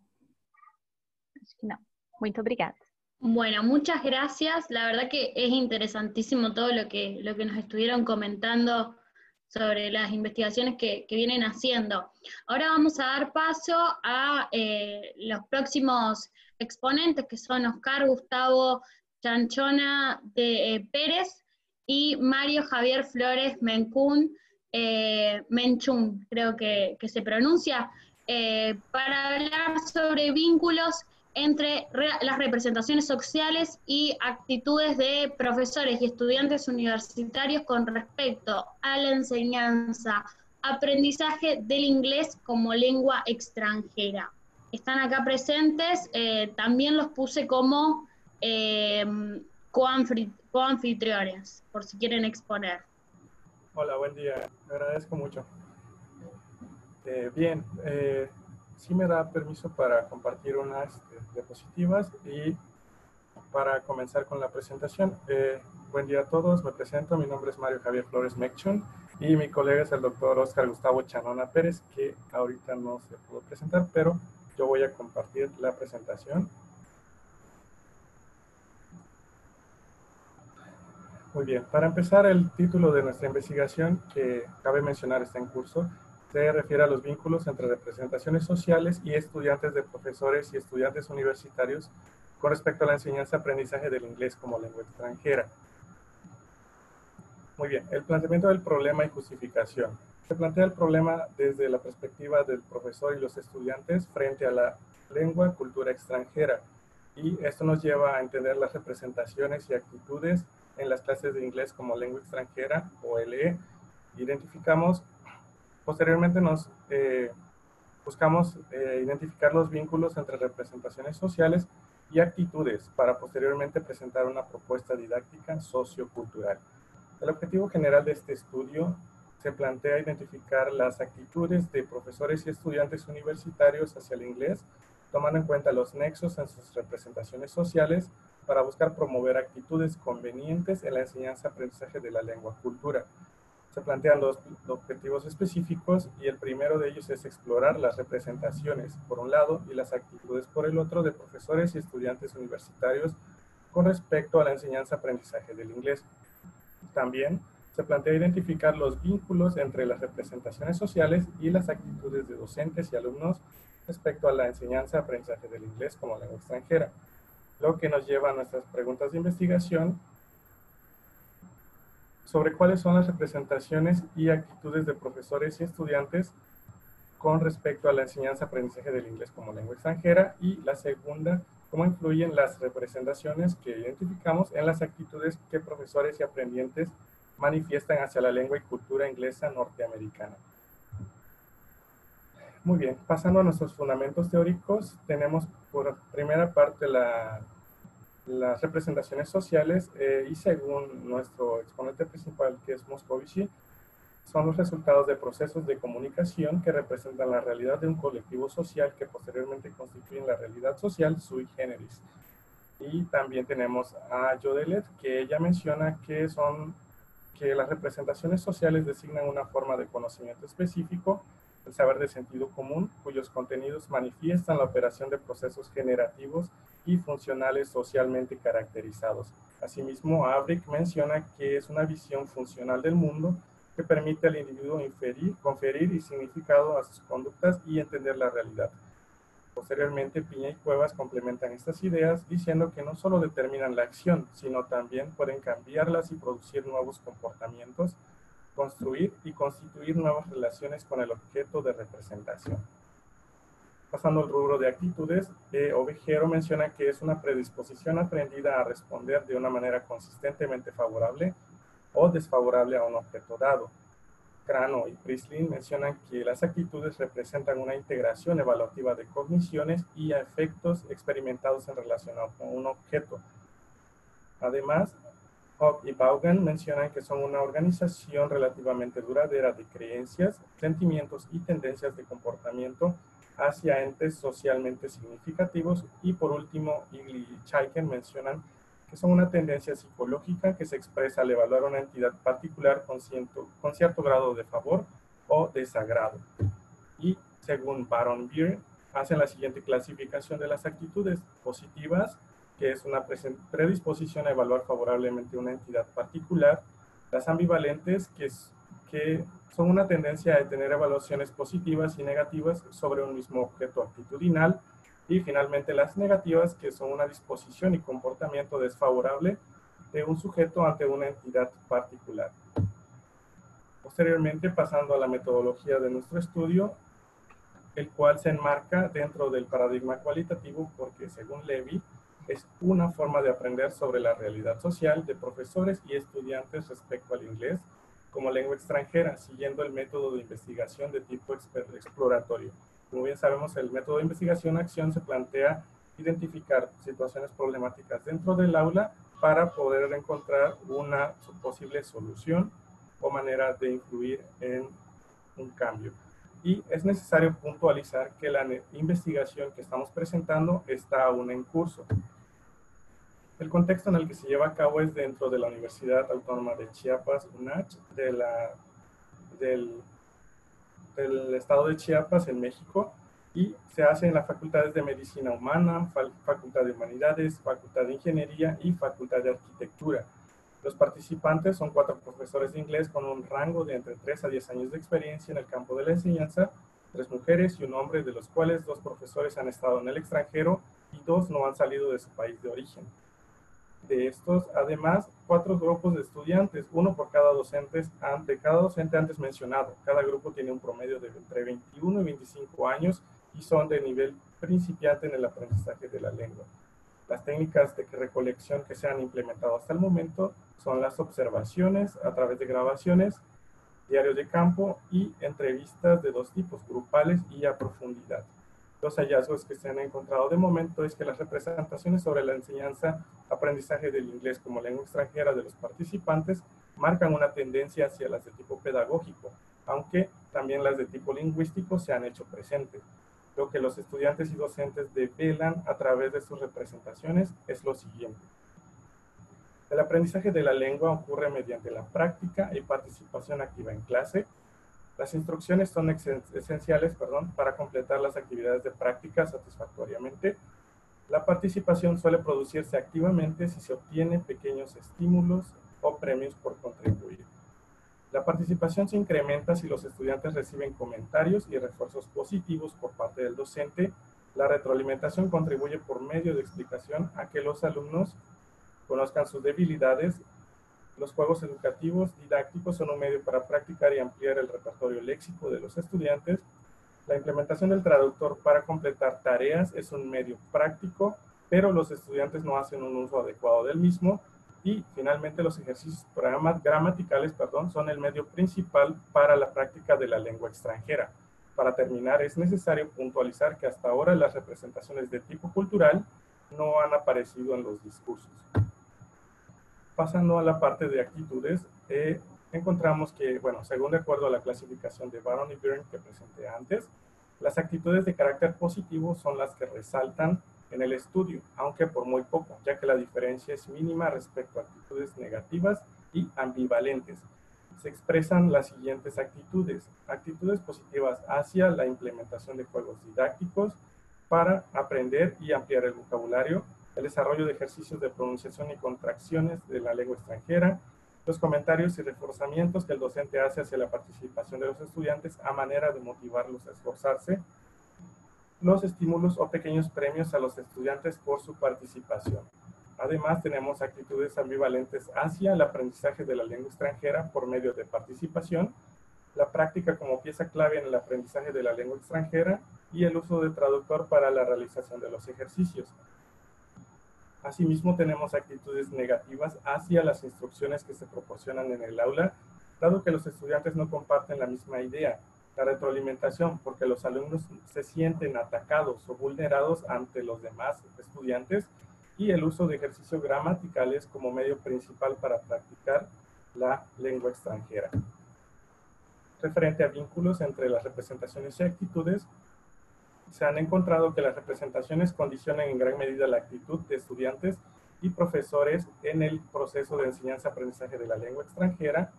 S6: que no. Muito obrigada.
S3: Bueno, muchas gracias. La verdad que es interesantísimo todo lo que nos estuvieron comentando sobre las investigaciones que vienen haciendo. Ahora vamos a dar paso a los próximos exponentes, que son Oscar Gustavo Chanchona de Pérez y Mario Javier Flores Mencún Menchun, creo que se pronuncia, para hablar sobre vínculos entre las representaciones sociales y actitudes de profesores y estudiantes universitarios con respecto a la enseñanza, aprendizaje del inglés como lengua extranjera. Están acá presentes, también los puse como coanfitriones, por si quieren exponer.
S7: Hola, buen día, me agradezco mucho. Bien, sí me da permiso para compartir unas diapositivas y para comenzar con la presentación. Buen día a todos, me presento, mi nombre es Mario Javier Flores Mechun y mi colega es el doctor Oscar Gustavo Chanona Pérez, que ahorita no se pudo presentar, pero yo voy a compartir la presentación. Muy bien, para empezar, el título de nuestra investigación, que cabe mencionar está en curso, se refiere a los vínculos entre representaciones sociales y estudiantes de profesores y estudiantes universitarios con respecto a la enseñanza-aprendizaje del inglés como lengua extranjera. Muy bien, el planteamiento del problema y justificación. Se plantea el problema desde la perspectiva del profesor y los estudiantes frente a la lengua, cultura extranjera. Y esto nos lleva a entender las representaciones y actitudes en las clases de inglés como lengua extranjera o LE. Posteriormente buscamos identificar los vínculos entre representaciones sociales y actitudes para posteriormente presentar una propuesta didáctica sociocultural. El objetivo general de este estudio se plantea identificar las actitudes de profesores y estudiantes universitarios hacia el inglés, tomando en cuenta los nexos en sus representaciones sociales para buscar promover actitudes convenientes en la enseñanza-aprendizaje de la lengua-cultura. Se plantean dos objetivos específicos y el primero de ellos es explorar las representaciones, por un lado, y las actitudes, por el otro, de profesores y estudiantes universitarios con respecto a la enseñanza-aprendizaje del inglés. También se plantea identificar los vínculos entre las representaciones sociales y las actitudes de docentes y alumnos respecto a la enseñanza-aprendizaje del inglés como lengua extranjera, lo que nos lleva a nuestras preguntas de investigación sobre cuáles son las representaciones y actitudes de profesores y estudiantes con respecto a la enseñanza-aprendizaje del inglés como lengua extranjera, y la segunda, cómo influyen las representaciones que identificamos en las actitudes que profesores y aprendientes manifiestan hacia la lengua y cultura inglesa norteamericana. Muy bien, pasando a nuestros fundamentos teóricos, tenemos por primera parte las representaciones sociales y según nuestro exponente principal, que es Moscovici, son los resultados de procesos de comunicación que representan la realidad de un colectivo social que posteriormente constituyen la realidad social sui generis. Y también tenemos a Jodelet, que ella menciona que las representaciones sociales designan una forma de conocimiento específico, el saber de sentido común, cuyos contenidos manifiestan la operación de procesos generativos y funcionales socialmente caracterizados. Asimismo, Abrick menciona que es una visión funcional del mundo que permite al individuo conferir y significado a sus conductas y entender la realidad. Posteriormente, Piña y Cuevas complementan estas ideas diciendo que no solo determinan la acción, sino también pueden cambiarlas y producir nuevos comportamientos, construir y constituir nuevas relaciones con el objeto de representación. Pasando al rubro de actitudes, Ovejero menciona que es una predisposición aprendida a responder de una manera consistentemente favorable o desfavorable a un objeto dado. Crano y Priestley mencionan que las actitudes representan una integración evaluativa de cogniciones y efectos experimentados en relación con un objeto. Además, Hobb y Vaughan mencionan que son una organización relativamente duradera de creencias, sentimientos y tendencias de comportamiento hacia entes socialmente significativos, y por último, Igli y Chaiken mencionan que son una tendencia psicológica que se expresa al evaluar una entidad particular con cierto grado de favor o desagrado. Y según Baron Beer, hacen la siguiente clasificación de las actitudes: positivas, que es una predisposición a evaluar favorablemente una entidad particular; las ambivalentes, que son una tendencia a tener evaluaciones positivas y negativas sobre un mismo objeto actitudinal; y finalmente las negativas, que son una disposición y comportamiento desfavorable de un sujeto ante una entidad particular. Posteriormente, pasando a la metodología de nuestro estudio, el cual se enmarca dentro del paradigma cualitativo porque, según Levy, es una forma de aprender sobre la realidad social de profesores y estudiantes respecto al inglés como lengua extranjera, siguiendo el método de investigación de tipo exploratorio. Como bien sabemos, el método de investigación-acción se plantea identificar situaciones problemáticas dentro del aula para poder encontrar una posible solución o manera de influir en un cambio. Y es necesario puntualizar que la investigación que estamos presentando está aún en curso. El contexto en el que se lleva a cabo es dentro de la Universidad Autónoma de Chiapas, UNACH, del estado de Chiapas, en México, y se hace en las facultades de Medicina Humana, Facultad de Humanidades, Facultad de Ingeniería y Facultad de Arquitectura. Los participantes son 4 profesores de inglés con un rango de entre 3 a 10 años de experiencia en el campo de la enseñanza, 3 mujeres y un hombre, de los cuales 2 profesores han estado en el extranjero y 2 no han salido de su país de origen. De estos, además, 4 grupos de estudiantes, 1 por cada docente antes mencionado. Cada grupo tiene un promedio de entre 21 y 25 años y son de nivel principiante en el aprendizaje de la lengua. Las técnicas de recolección que se han implementado hasta el momento son las observaciones a través de grabaciones, diarios de campo y entrevistas de 2 tipos, grupales y a profundidad. Los hallazgos que se han encontrado de momento es que las representaciones sobre la enseñanza, aprendizaje del inglés como lengua extranjera de los participantes marcan una tendencia hacia las de tipo pedagógico, aunque también las de tipo lingüístico se han hecho presentes. Lo que los estudiantes y docentes develan a través de sus representaciones es lo siguiente. El aprendizaje de la lengua ocurre mediante la práctica y participación activa en clase. Las instrucciones son esenciales para completar las actividades de práctica satisfactoriamente. La participación suele producirse activamente si se obtiene pequeños estímulos o premios por contribuir. La participación se incrementa si los estudiantes reciben comentarios y refuerzos positivos por parte del docente. La retroalimentación contribuye por medio de explicación a que los alumnos conozcan sus debilidades. Los juegos educativos didácticos son un medio para practicar y ampliar el repertorio léxico de los estudiantes. La implementación del traductor para completar tareas es un medio práctico, pero los estudiantes no hacen un uso adecuado del mismo. Y finalmente los ejercicios gramaticales son el medio principal para la práctica de la lengua extranjera. Para terminar, es necesario puntualizar que hasta ahora las representaciones de tipo cultural no han aparecido en los discursos. Pasando a la parte de actitudes, encontramos que, según de acuerdo a la clasificación de Baron y Byrne que presenté antes, las actitudes de carácter positivo son las que resaltan en el estudio, aunque por muy poco, ya que la diferencia es mínima respecto a actitudes negativas y ambivalentes. Se expresan las siguientes actitudes. Actitudes positivas hacia la implementación de juegos didácticos para aprender y ampliar el vocabulario, el desarrollo de ejercicios de pronunciación y contracciones de la lengua extranjera, los comentarios y reforzamientos que el docente hace hacia la participación de los estudiantes a manera de motivarlos a esforzarse, los estímulos o pequeños premios a los estudiantes por su participación. Además, tenemos actitudes ambivalentes hacia el aprendizaje de la lengua extranjera por medio de participación, la práctica como pieza clave en el aprendizaje de la lengua extranjera y el uso de traductor para la realización de los ejercicios. Asimismo, tenemos actitudes negativas hacia las instrucciones que se proporcionan en el aula, dado que los estudiantes no comparten la misma idea. La retroalimentación, porque los alumnos se sienten atacados o vulnerados ante los demás estudiantes, y el uso de ejercicios gramaticales como medio principal para practicar la lengua extranjera. Referente a vínculos entre las representaciones y actitudes, se han encontrado que las representaciones condicionan en gran medida la actitud de estudiantes y profesores en el proceso de enseñanza-aprendizaje de la lengua extranjera.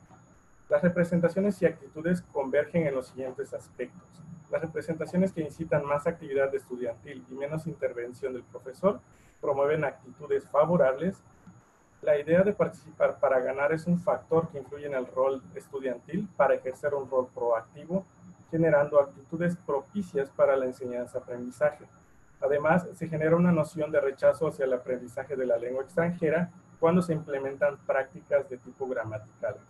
S7: Las representaciones y actitudes convergen en los siguientes aspectos. Las representaciones que incitan más actividad estudiantil y menos intervención del profesor promueven actitudes favorables. La idea de participar para ganar es un factor que influye en el rol estudiantil para ejercer un rol proactivo, generando actitudes propicias para la enseñanza-aprendizaje. Además, se genera una noción de rechazo hacia el aprendizaje de la lengua extranjera cuando se implementan prácticas de tipo gramaticales.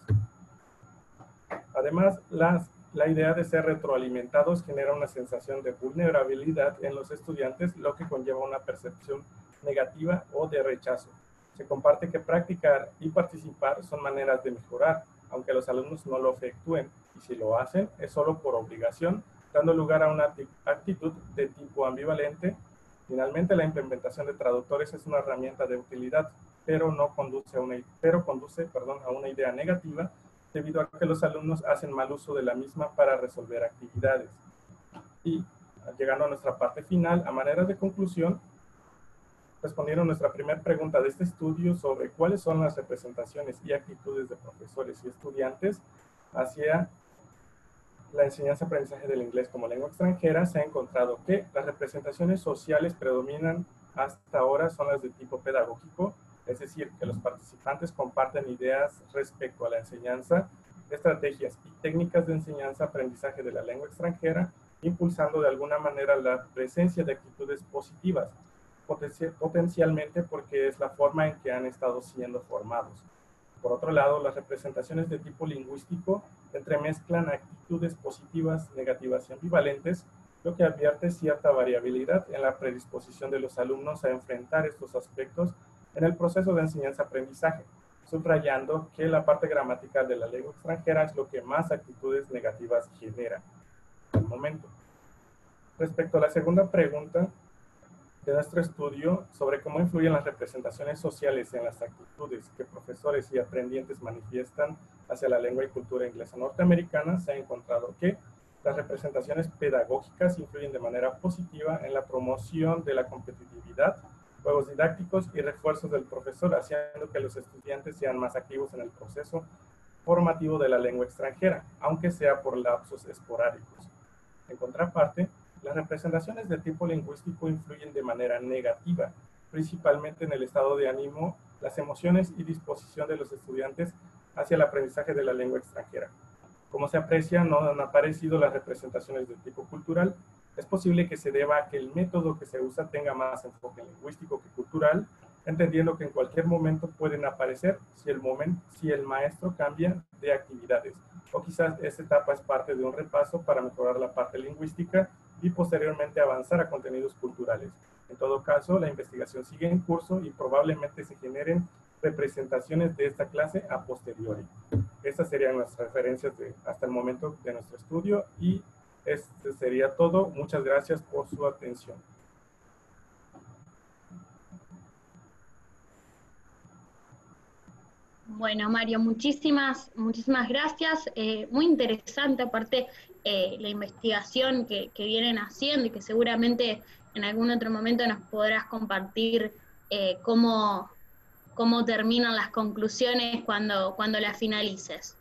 S7: Además, la idea de ser retroalimentados genera una sensación de vulnerabilidad en los estudiantes, lo que conlleva una percepción negativa o de rechazo. Se comparte que practicar y participar son maneras de mejorar, aunque los alumnos no lo efectúen, y si lo hacen es solo por obligación, dando lugar a una actitud de tipo ambivalente. Finalmente, la implementación de traductores es una herramienta de utilidad, pero conduce a una idea negativa, debido a que los alumnos hacen mal uso de la misma para resolver actividades. Y llegando a nuestra parte final, a manera de conclusión, respondieron nuestra primera pregunta de este estudio sobre cuáles son las representaciones y actitudes de profesores y estudiantes hacia la enseñanza-aprendizaje del inglés como lengua extranjera. Se ha encontrado que las representaciones sociales predominan hasta ahora son las de tipo pedagógico, es decir, que los participantes comparten ideas respecto a la enseñanza, estrategias y técnicas de enseñanza-aprendizaje de la lengua extranjera, impulsando de alguna manera la presencia de actitudes positivas, potencialmente porque es la forma en que han estado siendo formados. Por otro lado, las representaciones de tipo lingüístico entremezclan actitudes positivas, negativas y ambivalentes, lo que advierte cierta variabilidad en la predisposición de los alumnos a enfrentar estos aspectos en el proceso de enseñanza-aprendizaje, subrayando que la parte gramatical de la lengua extranjera es lo que más actitudes negativas genera al momento. Respecto a la segunda pregunta de nuestro estudio sobre cómo influyen las representaciones sociales en las actitudes que profesores y aprendientes manifiestan hacia la lengua y cultura inglesa norteamericana, se ha encontrado que las representaciones pedagógicas influyen de manera positiva en la promoción de la competitividad, juegos didácticos y refuerzos del profesor, haciendo que los estudiantes sean más activos en el proceso formativo de la lengua extranjera, aunque sea por lapsos esporádicos. En contraparte, las representaciones de tipo lingüístico influyen de manera negativa, principalmente en el estado de ánimo, las emociones y disposición de los estudiantes hacia el aprendizaje de la lengua extranjera. Como se aprecia, no han aparecido las representaciones de tipo cultural. Es posible que se deba a que el método que se usa tenga más enfoque lingüístico que cultural, entendiendo que en cualquier momento pueden aparecer si el maestro cambia de actividades. O quizás esta etapa es parte de un repaso para mejorar la parte lingüística y posteriormente avanzar a contenidos culturales. En todo caso, la investigación sigue en curso y probablemente se generen representaciones de esta clase a posteriori. Estas serían las referencias hasta el momento de nuestro estudio y este sería todo. Muchas gracias por su atención.
S3: Bueno, Mario, muchísimas gracias. Muy interesante, aparte, la investigación que vienen haciendo y que seguramente en algún otro momento nos podrás compartir cómo terminan las conclusiones cuando las finalices.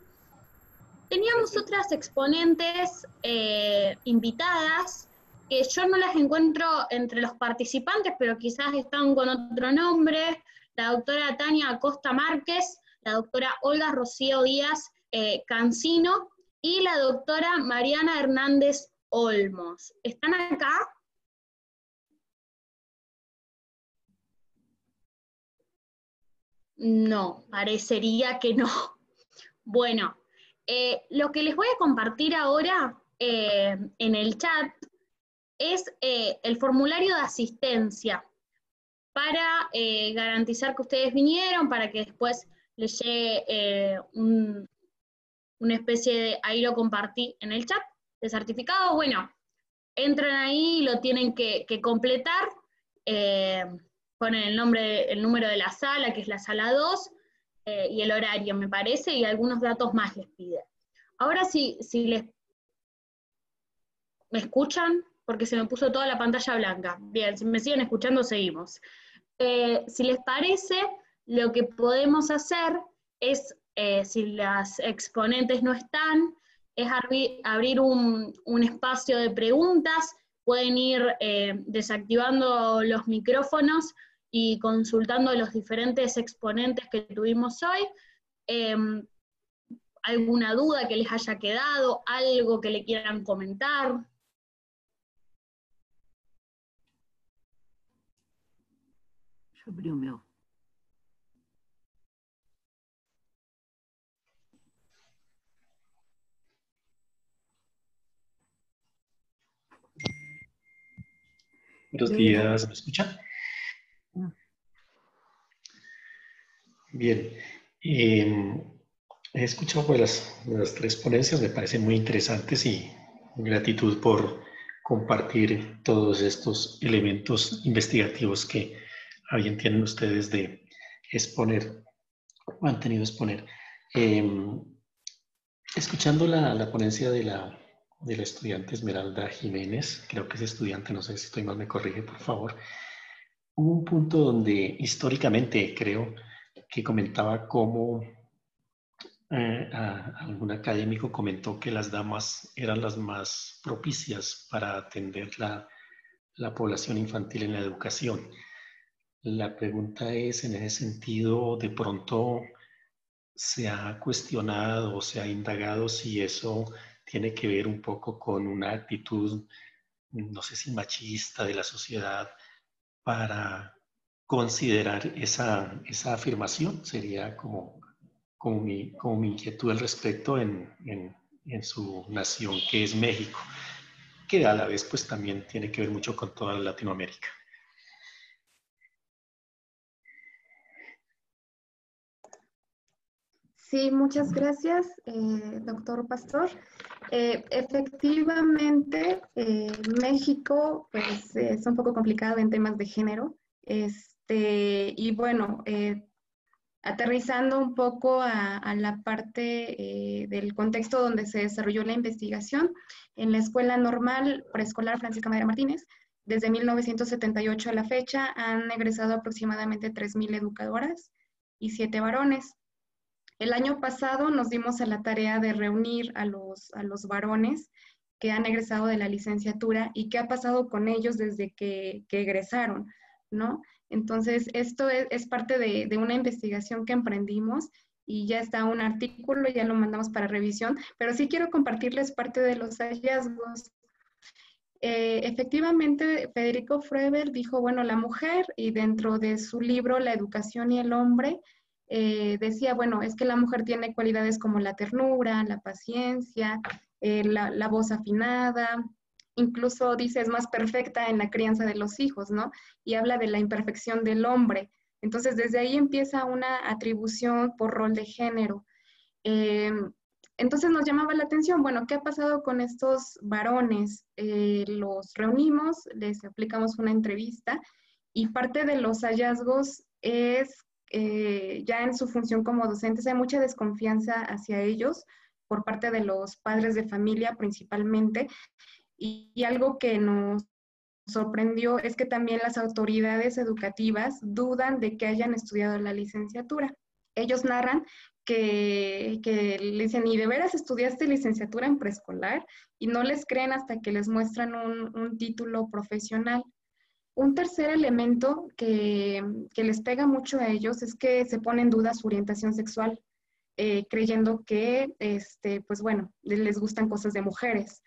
S3: Teníamos otras exponentes invitadas, que yo no las encuentro entre los participantes, pero quizás están con otro nombre: la doctora Tania Acosta Márquez, la doctora Olga Rocío Díaz Cancino y la doctora Mariana Hernández Olmos. ¿Están acá? No, parecería que no. Bueno, lo que les voy a compartir ahora en el chat es el formulario de asistencia para garantizar que ustedes vinieron, para que después les llegue una especie de, ahí lo compartí en el chat, de certificado. Bueno, entran ahí y lo tienen que completar, ponen el número de la sala, que es la sala 2, y el horario, me parece, y algunos datos más les pide. Ahora si ¿me escuchan? Porque se me puso toda la pantalla blanca. Bien, si me siguen escuchando, seguimos. Si les parece, lo que podemos hacer es, si las exponentes no están, es abrir un espacio de preguntas. Pueden ir desactivando los micrófonos y consultando a los diferentes exponentes que tuvimos hoy. ¿Alguna duda que les haya quedado? ¿Algo que le quieran comentar?
S5: Deixa eu abrir o meu.
S8: Buenos días, ¿me escuchan? Bien. He escuchado pues, las tres ponencias, me parecen muy interesantes y gratitud por compartir todos estos elementos investigativos que bien tienen ustedes de exponer o han tenido exponer. Escuchando la ponencia de la estudiante Esmeralda Jiménez, creo que es estudiante, no sé si estoy mal, me corrige por favor, hubo un punto donde históricamente creo que comentaba cómo algún académico comentó que las damas eran las más propicias para atender la población infantil en la educación. La pregunta es, en ese sentido, de pronto se ha cuestionado o se ha indagado si eso tiene que ver un poco con una actitud, no sé si machista de la sociedad, para considerar esa afirmación. Sería como mi inquietud al respecto en su nación, que es México, que a la vez pues también tiene que ver mucho con toda Latinoamérica.
S2: Sí, muchas gracias, doctor Pastor. Efectivamente, México pues, es un poco complicado en temas de género. Y bueno, aterrizando un poco a la parte del contexto donde se desarrolló la investigación, en la Escuela Normal Preescolar Francisca Madera Martínez, desde 1978 a la fecha, han egresado aproximadamente 3,000 educadoras y 7 varones. El año pasado nos dimos a la tarea de reunir a los varones que han egresado de la licenciatura y qué ha pasado con ellos desde que egresaron, ¿no? Entonces, esto es parte de una investigación que emprendimos y ya está un artículo, ya lo mandamos para revisión, pero sí quiero compartirles parte de los hallazgos. Efectivamente, Federico Froeber dijo, bueno, la mujer, y dentro de su libro La educación y el hombre, decía, bueno, es que la mujer tiene cualidades como la ternura, la paciencia, la voz afinada, incluso dice es más perfecta en la crianza de los hijos, ¿no? Y habla de la imperfección del hombre. Entonces, desde ahí empieza una atribución por rol de género. Entonces nos llamaba la atención, bueno, ¿qué ha pasado con estos varones? Los reunimos, les aplicamos una entrevista y parte de los hallazgos es ya en su función como docentes hay mucha desconfianza hacia ellos por parte de los padres de familia principalmente y algo que nos sorprendió es que también las autoridades educativas dudan de que hayan estudiado la licenciatura. Ellos narran que le dicen, ¿y de veras estudiaste licenciatura en preescolar? Y no les creen hasta que les muestran un título profesional. Un tercer elemento que les pega mucho a ellos es que se pone en duda su orientación sexual, creyendo que, pues bueno, les gustan cosas de mujeres.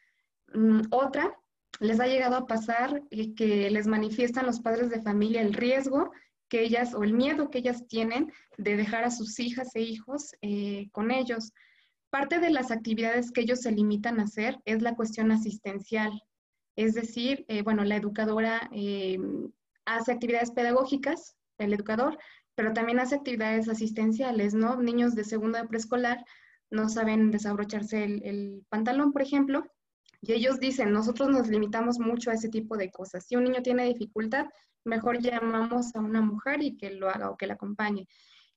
S2: Otra, les ha llegado a pasar que les manifiestan los padres de familia el riesgo que ellas o el miedo que ellas tienen de dejar a sus hijas e hijos con ellos. Parte de las actividades que ellos se limitan a hacer es la cuestión asistencial. Es decir, bueno, la educadora hace actividades pedagógicas, el educador, pero también hace actividades asistenciales, ¿no? Niños de segundo de preescolar no saben desabrocharse el pantalón, por ejemplo, y ellos dicen, nosotros nos limitamos mucho a ese tipo de cosas. Si un niño tiene dificultad, mejor llamamos a una mujer y que lo haga o que la acompañe.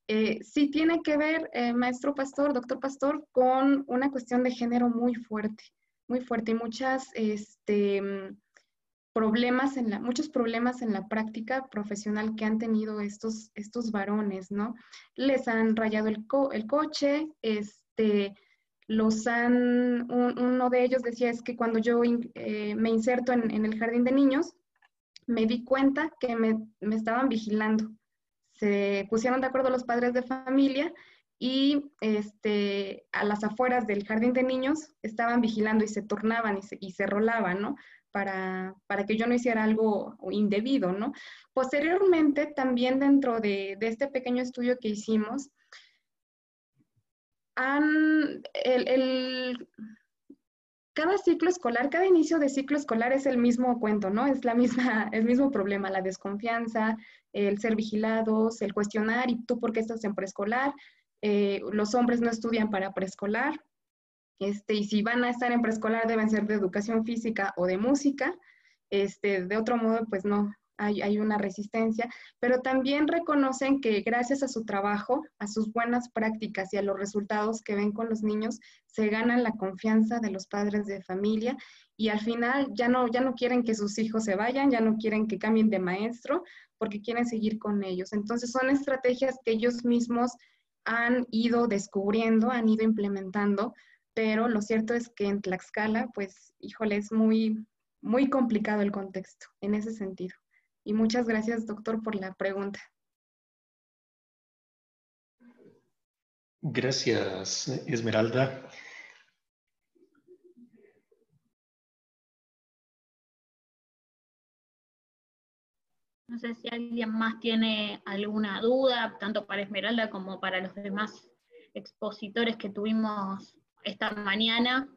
S2: Sí tiene que ver, maestro Pastor, doctor Pastor, con una cuestión de género muy fuerte y muchos problemas en la práctica profesional que han tenido estos varones, ¿no? Les han rayado el coche, uno de ellos decía es que cuando yo me inserto en el jardín de niños, me di cuenta que me estaban vigilando. Se pusieron de acuerdo los padres de familia y a las afueras del jardín de niños estaban vigilando y se turnaban y se rolaban, ¿no? Para que yo no hiciera algo indebido, ¿no? Posteriormente, también dentro de este pequeño estudio que hicimos, cada ciclo escolar, cada inicio de ciclo escolar es el mismo cuento, ¿no? Es el mismo problema, la desconfianza, el ser vigilados, el cuestionar, ¿y tú por qué estás en preescolar? Los hombres no estudian para preescolar, y si van a estar en preescolar deben ser de educación física o de música, de otro modo pues no, hay una resistencia, pero también reconocen que gracias a su trabajo, a sus buenas prácticas y a los resultados que ven con los niños, se ganan la confianza de los padres de familia y al final ya no quieren que sus hijos se vayan, ya no quieren que cambien de maestro, porque quieren seguir con ellos. Entonces son estrategias que ellos mismos han ido descubriendo, han ido implementando, pero lo cierto es que en Tlaxcala, pues, híjole, es muy, muy complicado el contexto en ese sentido. Y muchas gracias, doctor, por la pregunta.
S8: Gracias, Esmeralda.
S3: No sé si alguien más tiene alguna duda, tanto para Esmeralda como para los demás expositores que tuvimos esta mañana.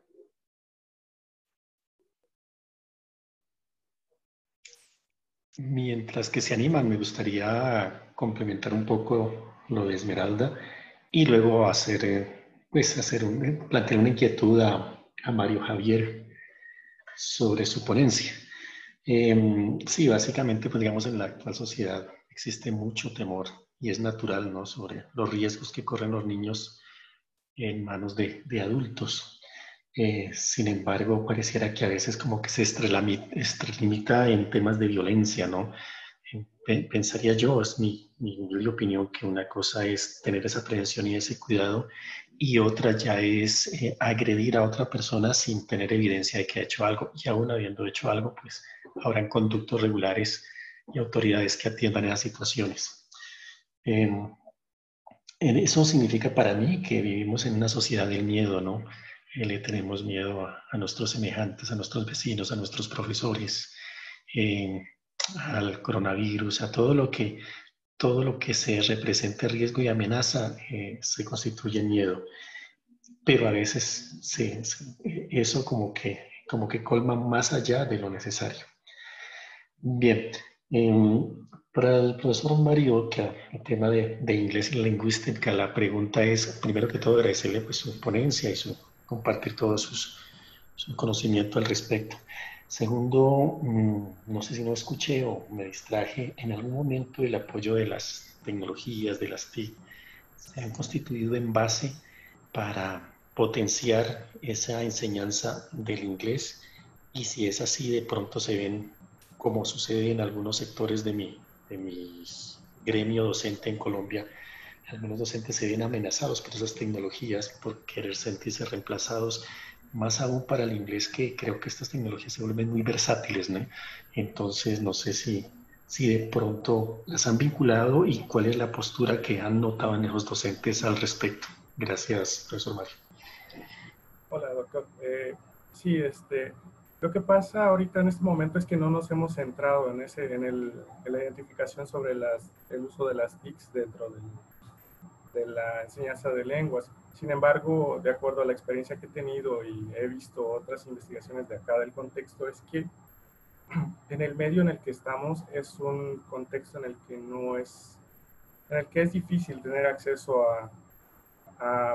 S8: Mientras que se animan, me gustaría complementar un poco lo de Esmeralda y luego plantear una inquietud a Mario Javier sobre su ponencia. Sí, básicamente, pues digamos, en la actual sociedad existe mucho temor y es natural, ¿no?, sobre los riesgos que corren los niños en manos de adultos. Sin embargo, pareciera que a veces como que se extralimita en temas de violencia, ¿no? Pensaría yo, es mi humilde opinión, que una cosa es tener esa prevención y ese cuidado y otra ya es agredir a otra persona sin tener evidencia de que ha hecho algo, y aún habiendo hecho algo, pues habrán conductos regulares y autoridades que atiendan esas situaciones. Eso significa para mí que vivimos en una sociedad del miedo, ¿no? Le tenemos miedo a nuestros semejantes, a nuestros vecinos, a nuestros profesores, al coronavirus, a todo lo que se represente riesgo y amenaza, se constituye en miedo. Pero a veces eso como que colma más allá de lo necesario. Bien, para el profesor Mario, que el tema de inglés y lingüística, la pregunta es, primero que todo, agradecerle pues su ponencia y compartir todo su conocimiento al respecto. Segundo, no sé si no escuché o me distraje, en algún momento el apoyo de las tecnologías, de las TIC, se han constituido en base para potenciar esa enseñanza del inglés, y si es así, de pronto se ven, como sucede en algunos sectores de mi gremio docente en Colombia, algunos docentes se ven amenazados por esas tecnologías, por querer sentirse reemplazados, más aún para el inglés, que creo que estas tecnologías se vuelven muy versátiles, ¿no? Entonces, no sé si de pronto las han vinculado y cuál es la postura que han notado en los docentes al respecto. Gracias, profesor Mario.
S7: Hola, doctor. Sí, lo que pasa ahorita en este momento es que no nos hemos centrado en la identificación sobre el uso de las TICs dentro de la enseñanza de lenguas. Sin embargo, de acuerdo a la experiencia que he tenido y he visto otras investigaciones de acá del contexto, es que en el medio en el que estamos es un contexto en el que es difícil tener acceso a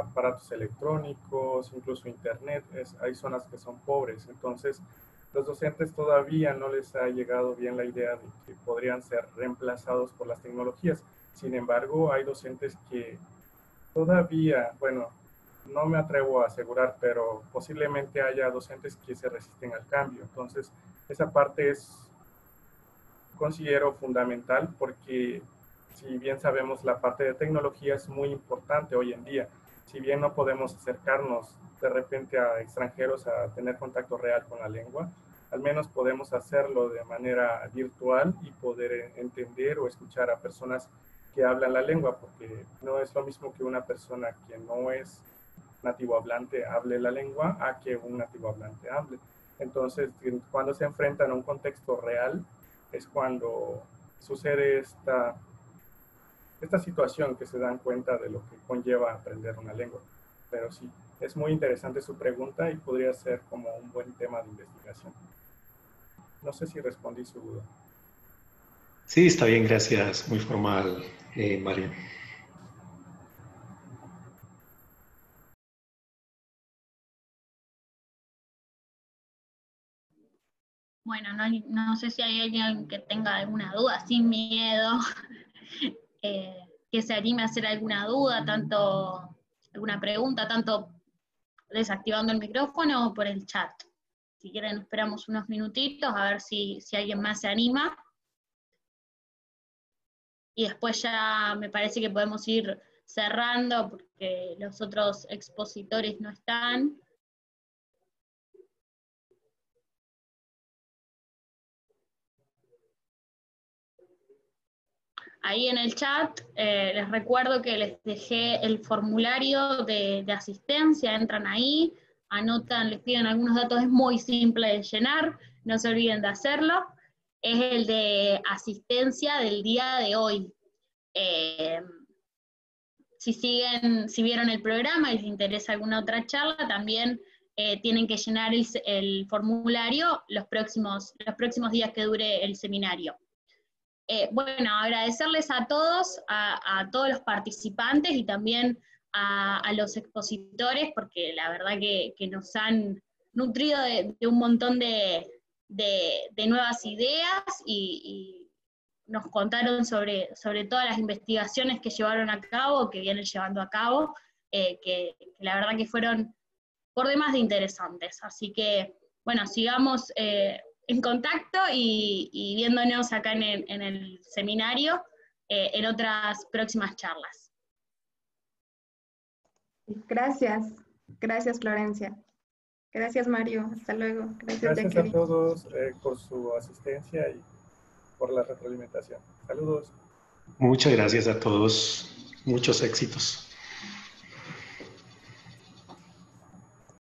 S7: aparatos electrónicos, incluso internet. Hay zonas que son pobres, entonces los docentes todavía no les ha llegado bien la idea de que podrían ser reemplazados por las tecnologías. Sin embargo, hay docentes que todavía, bueno, no me atrevo a asegurar, pero posiblemente haya docentes que se resisten al cambio. Entonces, esa parte considero fundamental, porque si bien sabemos, la parte de tecnología es muy importante hoy en día. Si bien no podemos acercarnos de repente a extranjeros a tener contacto real con la lengua, al menos podemos hacerlo de manera virtual y poder entender o escuchar a personas que hablan la lengua, porque no es lo mismo que una persona que no es nativo hablante hable la lengua a que un nativo hablante hable. Entonces, cuando se enfrentan a un contexto real, es cuando sucede esta situación, que se dan cuenta de lo que conlleva aprender una lengua. Pero sí, es muy interesante su pregunta y podría ser como un buen tema de investigación. No sé si respondí su duda.
S8: Sí, está bien, gracias. Muy formal, Mario.
S3: Bueno, no sé si hay alguien que tenga alguna duda, sin miedo, que se anime a hacer alguna duda, alguna pregunta, tanto desactivando el micrófono o por el chat. Si quieren, esperamos unos minutitos a ver si alguien más se anima. Y después ya me parece que podemos ir cerrando porque los otros expositores no están. Ahí en el chat les recuerdo que les dejé el formulario de asistencia, entran ahí, anotan, les piden algunos datos, es muy simple de llenar, no se olviden de hacerlo. Es el de asistencia del día de hoy. Si vieron el programa y les interesa alguna otra charla, también tienen que llenar el formulario los próximos días que dure el seminario. Bueno, agradecerles a todos los participantes y también a los expositores, porque la verdad que nos han nutrido de un montón de nuevas ideas y nos contaron sobre todas las investigaciones que llevaron a cabo, que vienen llevando a cabo, que la verdad que fueron por demás de interesantes. Así que, bueno, sigamos en contacto y viéndonos acá en el seminario en otras próximas charlas.
S2: Gracias, gracias Florencia. Gracias Mario, hasta luego.
S7: Gracias a todos por su asistencia y por la retroalimentación. Saludos.
S8: Muchas gracias a todos. Muchos éxitos.